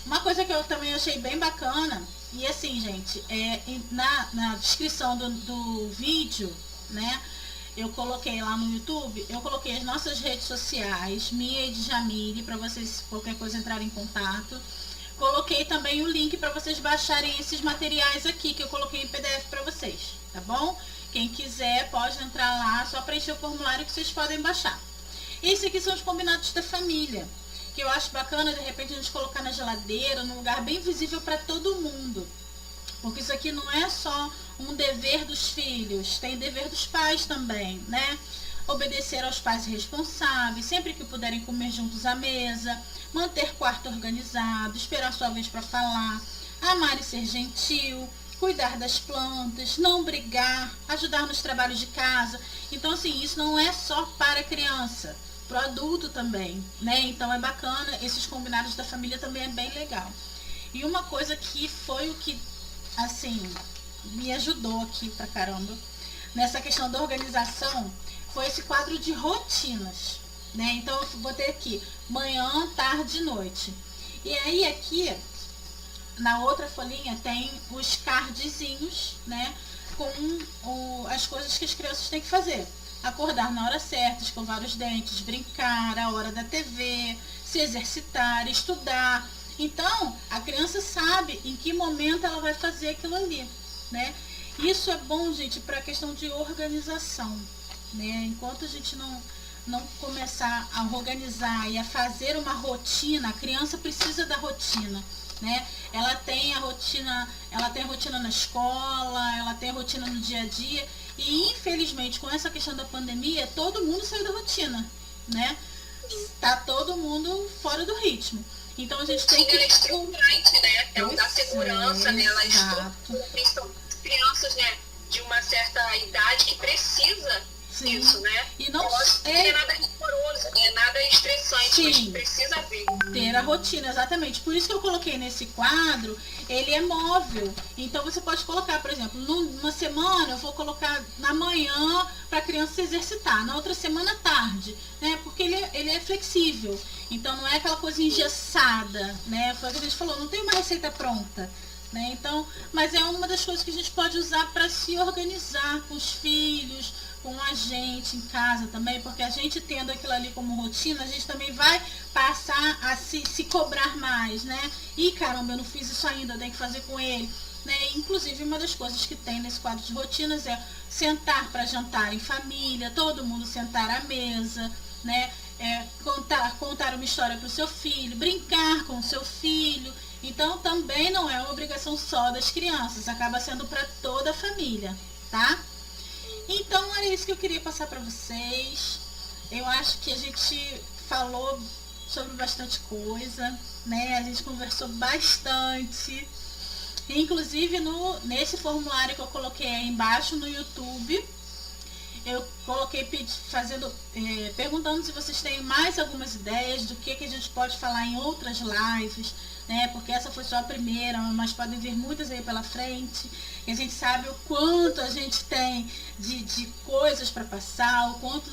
Uma coisa que eu também achei bem bacana, e assim, gente, na descrição do vídeo, né, eu coloquei lá no YouTube, eu coloquei as nossas redes sociais, minha e de Jamile, para vocês, qualquer coisa, entrarem em contato. Coloquei também o link para vocês baixarem esses materiais aqui, que eu coloquei em PDF para vocês, tá bom? Quem quiser pode entrar lá, só preencher o formulário que vocês podem baixar. Esses aqui são os combinados da família, que eu acho bacana, de repente, a gente colocar na geladeira, num lugar bem visível para todo mundo. Porque isso aqui não é só um dever dos filhos, tem dever dos pais também, né? Obedecer aos pais responsáveis, sempre que puderem comer juntos à mesa, manter quarto organizado, esperar sua vez para falar, amar e ser gentil, cuidar das plantas, não brigar, ajudar nos trabalhos de casa. Então, assim, isso não é só para criança, para o adulto também, né? Então é bacana, esses combinados da família também é bem legal. E uma coisa que foi o que, assim, me ajudou aqui pra caramba, nessa questão da organização, foi esse quadro de rotinas, né? Então eu botei aqui, manhã, tarde e noite. E aí aqui, na outra folhinha, tem os cardzinhos, né? Com as coisas que as crianças têm que fazer. Acordar na hora certa, escovar os dentes, brincar, a hora da TV, se exercitar, estudar. Então, a criança sabe em que momento ela vai fazer aquilo ali, né? Isso é bom, gente, para a questão de organização, né? Enquanto a gente não começar a organizar e a fazer uma rotina, a criança precisa da rotina, né? Ela tem a rotina na escola, ela tem a rotina no dia a dia e, infelizmente, com essa questão da pandemia, todo mundo saiu da rotina, né? Tá todo mundo fora do ritmo. Então a gente tem que... Ela é estruturante, né? Ela dá segurança, né? Ela estrutura, principalmente crianças, né? De uma certa idade que precisa disso, né? E não é nada rigoroso, né? Nada estressante, Sim, mas precisa ver. Ter a rotina, exatamente. Por isso que eu coloquei nesse quadro, ele é móvel. Então você pode colocar, por exemplo, numa semana eu vou colocar na manhã para a criança se exercitar, na outra semana à tarde, né? Porque ele é flexível. Então não é aquela coisa engessada, né? Foi o que a gente falou, não tem uma receita pronta, né? Então, mas é uma das coisas que a gente pode usar para se organizar com os filhos, com a gente em casa também, porque a gente tendo aquilo ali como rotina, a gente também vai passar a se cobrar mais, né? E caramba, eu não fiz isso ainda, eu tenho que fazer com ele, né? Inclusive, uma das coisas que tem nesse quadro de rotinas é sentar para jantar em família, todo mundo sentar à mesa, né? Contar uma história para o seu filho, brincar com o seu filho. Então, também não é uma obrigação só das crianças, acaba sendo para toda a família, tá? Então, era isso que eu queria passar para vocês. Eu acho que a gente falou sobre bastante coisa, né? A gente conversou bastante. Inclusive, nesse formulário que eu coloquei aí embaixo no YouTube, eu coloquei perguntando se vocês têm mais algumas ideias do que a gente pode falar em outras lives, né? Porque essa foi só a primeira, mas podem vir muitas aí pela frente. E a gente sabe o quanto a gente tem de coisas para passar, o quanto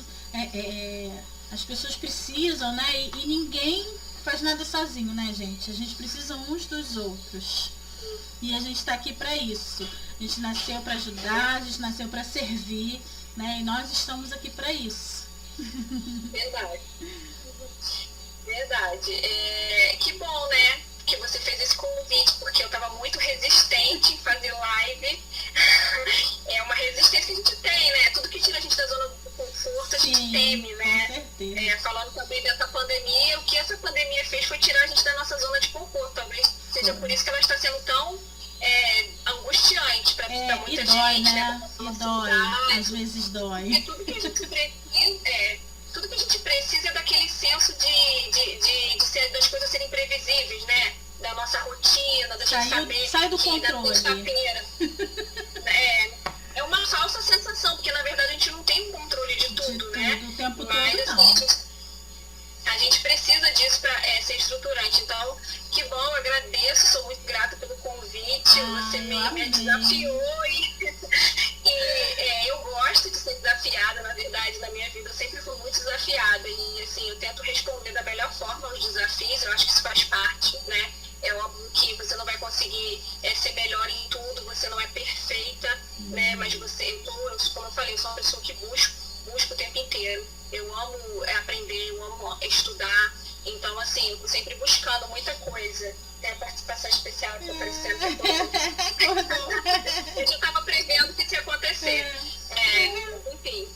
as pessoas precisam, né? E ninguém faz nada sozinho, né, gente? A gente precisa uns dos outros. E a gente está aqui para isso. A gente nasceu para ajudar, a gente nasceu para servir, né? E nós estamos aqui para isso. Verdade. Verdade. Que bom, né? Que você fez esse convite, porque eu estava muito resistente em fazer live. É uma resistência que a gente tem, né? Tudo que tira a gente da zona do conforto, a gente teme, né? Com certeza. Falando também dessa pandemia, o que essa pandemia fez foi tirar a gente da nossa zona de conforto. Talvez seja por isso que ela está sendo tão angustiante para muita gente, né? E dói, às vezes dói. Tudo que a gente precisa, tudo que a gente precisa é daquele senso das coisas serem previsíveis, né? Da nossa rotina, da gente saber sai do que controle. na sexta-feira é uma falsa sensação, porque na verdade a gente não tem um controle de tudo, né? O tempo Mas todo não. A gente precisa disso para ser estruturante. Então, que bom, eu agradeço, sou muito grata pelo convite. Você me desafiou e eu gosto de ser desafiada, na verdade, na minha vida. Eu sempre fui muito desafiada e, assim, eu tento responder da melhor forma aos desafios. Eu acho que isso faz parte, né? É óbvio que você não vai conseguir ser melhor em tudo, você não é perfeita, né? Mas como eu falei, eu sou uma pessoa que busco o tempo inteiro. Eu amo aprender, eu amo estudar. Então, assim, eu tô sempre buscando muita coisa. Tem a participação especial que aparecendo. Eu já estava prevendo que isso ia acontecer. Enfim,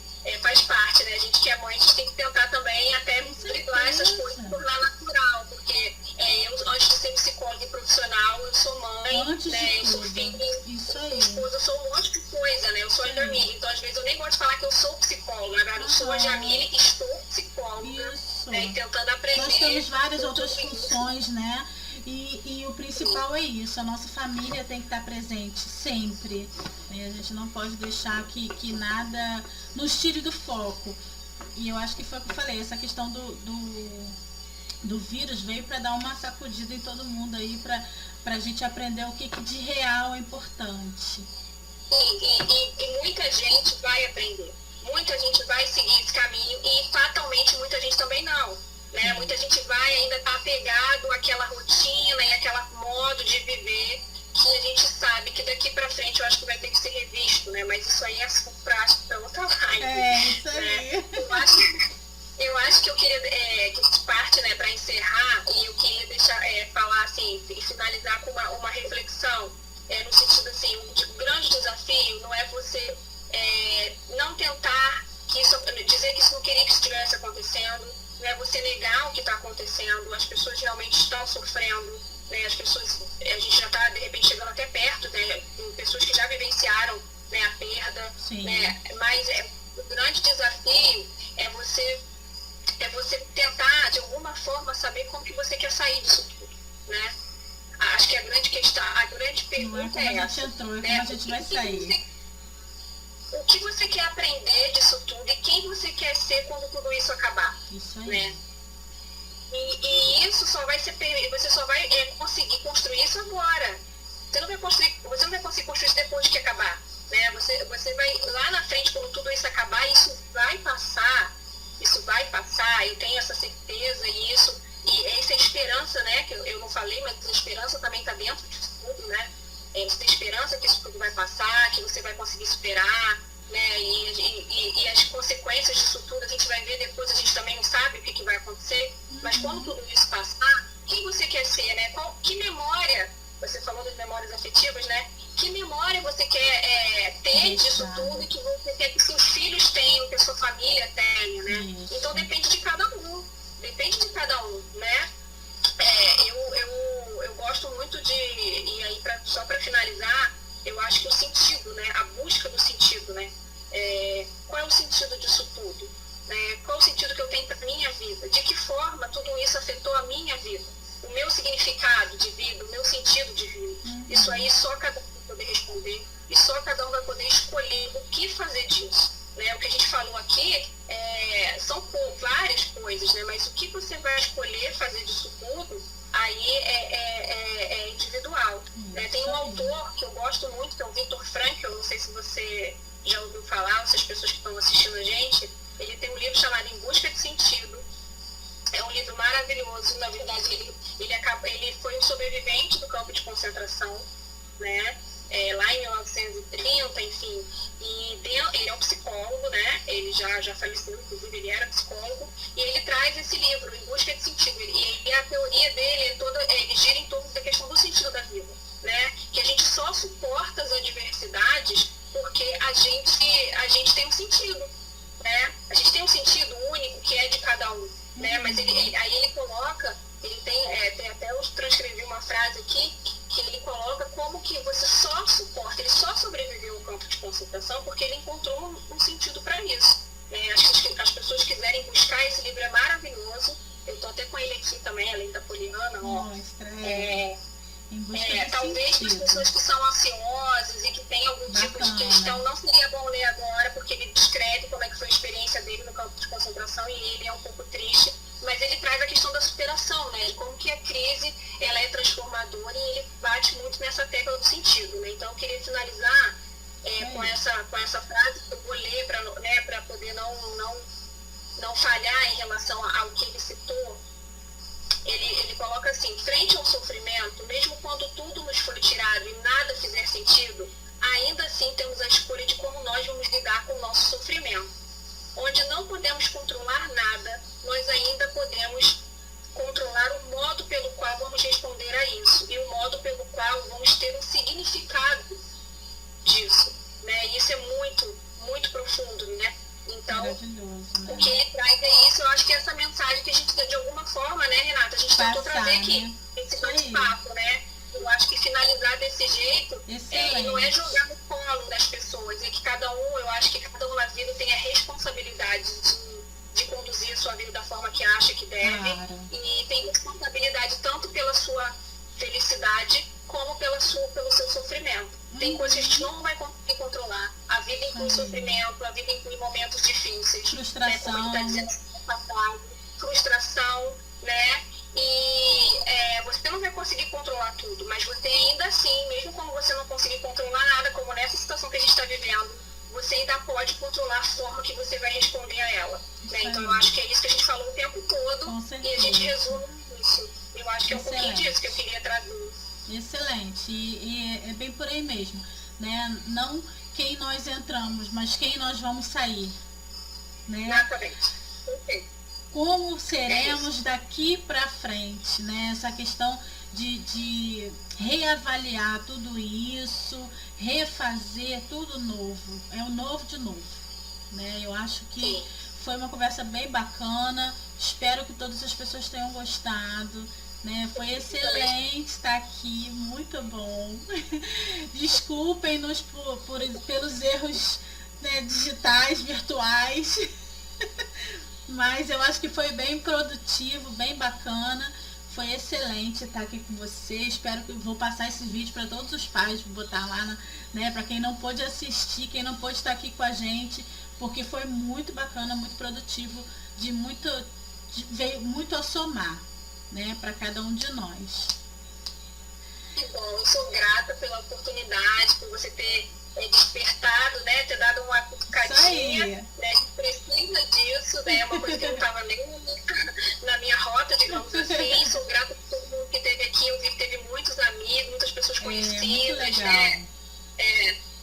faz parte, né? A gente que é mãe, a gente tem que tentar também até driblar essas coisas, tornar natural. Porque eu, antes de ser psicóloga e profissional, eu sou mãe, né? Eu sou filha, eu sou esposa, eu sou um monte de coisa, né? Eu sou a Jamile. Então, às vezes, eu nem gosto de falar que eu sou psicóloga. Na verdade, eu sou a Jamile e estou psicóloga. Né? E tentando aprender. Nós temos várias outras funções, né? E o principal é isso, a nossa família tem que estar presente sempre. Né? A gente não pode deixar que nada nos tire do foco. E eu acho que foi o que eu falei, essa questão do vírus veio para dar uma sacudida em todo mundo aí, para a gente aprender o que de real é importante. E muita gente vai aprender, muita gente vai seguir esse caminho e fatalmente muita gente também não. Né? Muita gente vai ainda estar apegado àquela rotina e àquele modo de viver que a gente sabe que daqui para frente eu acho que vai ter que ser revisto, né? Mas isso aí é assunto prático para outra live. Isso aí. Né? Eu acho que eu queria que parte, né, para encerrar, e eu queria falar assim, e finalizar com uma reflexão, no sentido assim, o grande desafio não é você não tentar dizer que isso não queria que isso estivesse acontecendo, não é você negar o que está acontecendo, as pessoas realmente estão sofrendo, né, a gente já está de repente chegando até perto, né, tem pessoas que já vivenciaram, né, a perda, né, mas o grande desafio é você tentar, de alguma forma, saber como que você quer sair disso tudo, né? Acho que a grande questão, a grande pergunta é essa. Entrou, né? Como a gente vai sair. O que você quer aprender disso tudo e quem você quer ser quando tudo isso acabar. Isso aí. Né? E isso só vai ser, você só vai conseguir construir isso agora. Você não vai conseguir construir isso depois que acabar. Né? Você vai, lá na frente, quando tudo isso acabar, isso vai passar, eu tenho essa certeza e essa esperança, né, que eu não falei, mas a esperança também está dentro disso tudo, né, você tem esperança que isso tudo vai passar, que você vai conseguir superar, né, e as consequências disso tudo a gente vai ver depois, a gente também não sabe o que vai acontecer, mas quando tudo isso passar, quem você quer ser, né, que memória, você falou das memórias afetivas, né, que memória você quer ter disso tudo e que você quer que seus filhos tenham, que a sua família tenha, né? Isso. Então depende de cada um, né? Eu gosto muito e aí só para finalizar, eu acho que o sentido, né? A busca do sentido, né? Qual é o sentido disso tudo? Né? Qual é o sentido que eu tenho para minha vida? De que forma tudo isso afetou a minha vida? O meu significado de vida, o meu sentido de vida. Isso aí só cada um vai poder responder e só cada um vai poder escolher o que fazer disso. Né? O que a gente falou aqui são várias coisas, né? Mas o que você vai escolher fazer disso tudo, aí é individual. Né? Tem um autor que eu gosto muito, que é o Viktor Frankl, não sei se você já ouviu falar, ou se as pessoas que estão assistindo a gente, ele tem um livro chamado Em Busca de Sentido. É um livro maravilhoso, na verdade ele foi um sobrevivente do campo de concentração, né? Lá em 1930, enfim, e ele é um psicólogo, né? Ele já faleceu, inclusive ele era psicólogo, e ele traz esse livro, Em Busca de Sentido, e a teoria dele ele gira em torno da questão do sentido da vida, né? Que a gente só suporta as adversidades porque a gente tem um sentido, né? A gente tem um sentido único que é de cada um, né? Mas aí ele coloca, ele tem até eu transcrevi uma frase aqui, que ele coloca como que você só suporta, ele só sobreviveu ao campo de concentração porque ele encontrou um sentido para isso. Acho que as pessoas quiserem buscar, esse livro é maravilhoso. Eu estou até com ele aqui também, além da Poliana. Talvez para as pessoas que são ansiosas e que têm algum tipo de questão, não seria bom ler agora, porque ele descreve como é que foi a experiência dele no campo de concentração e ele é um pouco triste, mas ele traz a questão da superação, né? De como que a crise ela é transformadora e ele bate muito nessa tecla do sentido, né? Então eu queria finalizar com essa frase que eu vou ler para poder não falhar em relação ao que ele citou. Ele coloca assim: frente ao sofrimento, mesmo quando tudo nos for tirado e nada fizer sentido, ainda assim temos a escolha de como nós vamos lidar com o nosso sofrimento. Onde não podemos controlar nada, nós ainda podemos controlar o modo pelo qual vamos responder a isso e o modo pelo qual vamos ter um significado disso. Né? E isso é muito, muito profundo, né? Então, o que ele traz é isso. Eu acho que essa mensagem que a gente, de alguma forma, né, Renata, a gente tentou trazer aqui, esse bate-papo, né? Eu acho que finalizar desse jeito não é jogar no colo das pessoas, é que eu acho que cada um na vida tem a responsabilidade de conduzir a sua vida da forma que acha que deve, e tem responsabilidade tanto pela sua felicidade, como pelo seu sofrimento. Tem coisas que a gente não vai conseguir controlar. A vida inclui sofrimento, a vida inclui momentos difíceis. Frustração. Né, como a gente tá dizendo, frustração, né? E você não vai conseguir controlar tudo, mas você ainda assim, mesmo quando você não conseguir controlar nada, como nessa situação que a gente está vivendo, você ainda pode controlar a forma que você vai responder a ela. Né? Então eu acho que é isso que a gente falou o tempo todo e a gente resume isso. Eu acho que é um pouquinho disso que eu queria trazer. Excelente, e é bem por aí mesmo, né? Não quem nós entramos, mas quem nós vamos sair, né? Exatamente. Perfeito. Como seremos daqui para frente, né? Essa questão de reavaliar tudo isso, refazer tudo novo, é o novo de novo, né? Eu acho que foi uma conversa bem bacana, espero que todas as pessoas tenham gostado. Né? Foi excelente estar aqui, muito bom. Desculpem-nos pelos erros, né, digitais, virtuais, mas eu acho que foi bem produtivo, bem bacana. Foi excelente estar aqui com você. Espero que vou passar esse vídeo para todos os pais, vou botar lá, né, para quem não pôde assistir, quem não pôde estar aqui com a gente, porque foi muito bacana, muito produtivo, veio muito a somar, né, para cada um de nós. Que bom, eu sou grata pela oportunidade, por você ter despertado, né, ter dado uma cutucadinha, né, a gente precisa disso, né, é uma coisa que não estava nem na minha rota, digamos assim. Sou grata por todo mundo que esteve aqui, eu vi que teve muitos amigos, muitas pessoas conhecidas, né,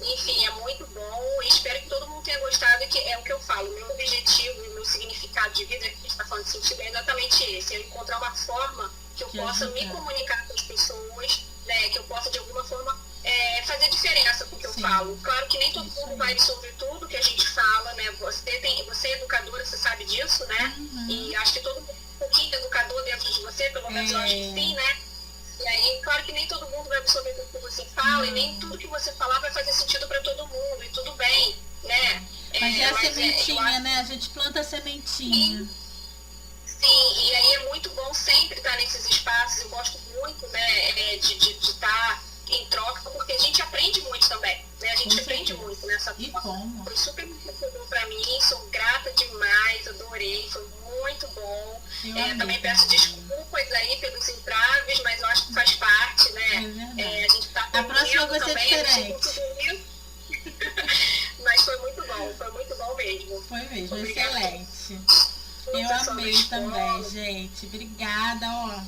enfim, é muito bom e espero que todo mundo tenha gostado, que é o que eu falo, o meu objetivo e o meu significado de vida, que a gente está falando de sentido, é exatamente esse, é encontrar uma forma que eu possa me comunicar com as pessoas, né, que eu possa de alguma forma fazer diferença com o que eu falo. Claro que nem todo mundo vai absorver tudo que a gente fala, né, você é educadora, você sabe disso, né, e acho que todo mundo tem um pouquinho de educador dentro de você, pelo menos eu acho que sim, né. E aí, claro que nem todo mundo vai absorver tudo que você fala e nem tudo que você falar vai fazer sentido para todo mundo, e tudo bem, né? Mas é a sementinha, né? A gente planta a sementinha. Sim, e aí é muito bom sempre estar nesses espaços, eu gosto muito, né, de estar em troca, porque a gente aprende muito também, né? A gente aprende muito nessa forma. Foi super bom para mim, sou grata demais, adorei, foi muito bom. Também peço desculpas aí pelos entraves, mas eu acho que faz parte, né? A gente tá a próxima vai ser diferente. Mas foi muito bom mesmo. Foi mesmo, obrigada. Excelente. Eu amei também, gente. Obrigada, ó.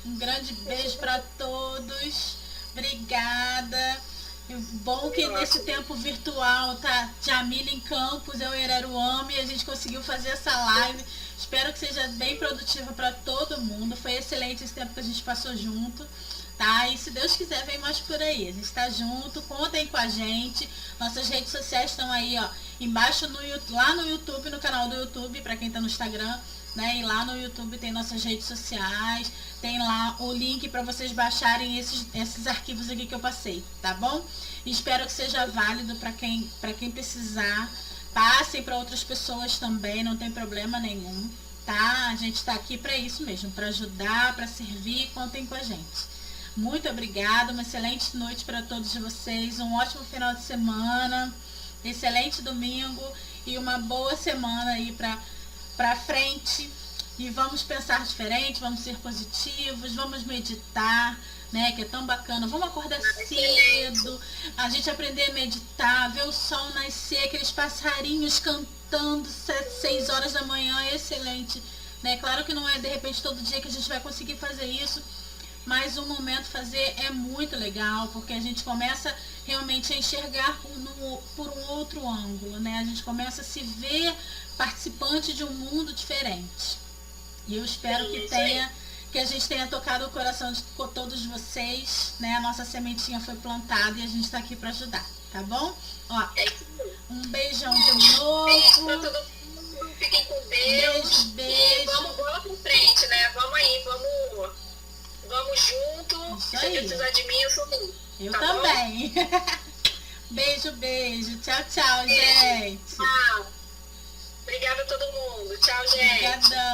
Um grande beijo para todos. Obrigada. Bom que nesse tempo virtual tá Jamila em Campos, eu e Araruama, e a gente conseguiu fazer essa live. Espero que seja bem produtiva para todo mundo. Foi excelente esse tempo que a gente passou junto, tá? E se Deus quiser, vem mais por aí. A gente tá junto, contem com a gente. Nossas redes sociais estão aí, ó, embaixo lá no YouTube, no canal do YouTube, para quem tá no Instagram, né? E lá no YouTube tem nossas redes sociais, tem lá o link para vocês baixarem esses arquivos aqui que eu passei, tá bom? E espero que seja válido para quem precisar. Passem para outras pessoas também, não tem problema nenhum, tá? A gente está aqui para isso mesmo, para ajudar, para servir, contem com a gente. Muito obrigada, uma excelente noite para todos vocês, um ótimo final de semana, excelente domingo e uma boa semana aí para frente. E vamos pensar diferente, vamos ser positivos, vamos meditar, né, que é tão bacana. Vamos acordar cedo, a gente aprender a meditar, ver o sol nascer, aqueles passarinhos cantando 6 horas da manhã, é excelente, né? Claro que não é de repente todo dia que a gente vai conseguir fazer isso, mas um momento fazer é muito legal, porque a gente começa realmente a enxergar por um outro ângulo, né? A gente começa a se ver participante de um mundo diferente. E eu espero que a gente tenha tocado o coração de todos vocês, né? A nossa sementinha foi plantada e a gente está aqui para ajudar, tá bom? Ó, um beijão de novo. Beijo pra todo mundo, fiquem com Deus. Beijo. E vamos bola pra frente, né? Vamos aí, vamos junto. Se você precisar de mim, eu sou minha. Eu tá também. Beijo. Tchau, gente. Tchau. Obrigada a todo mundo. Tchau, gente. Obrigadão.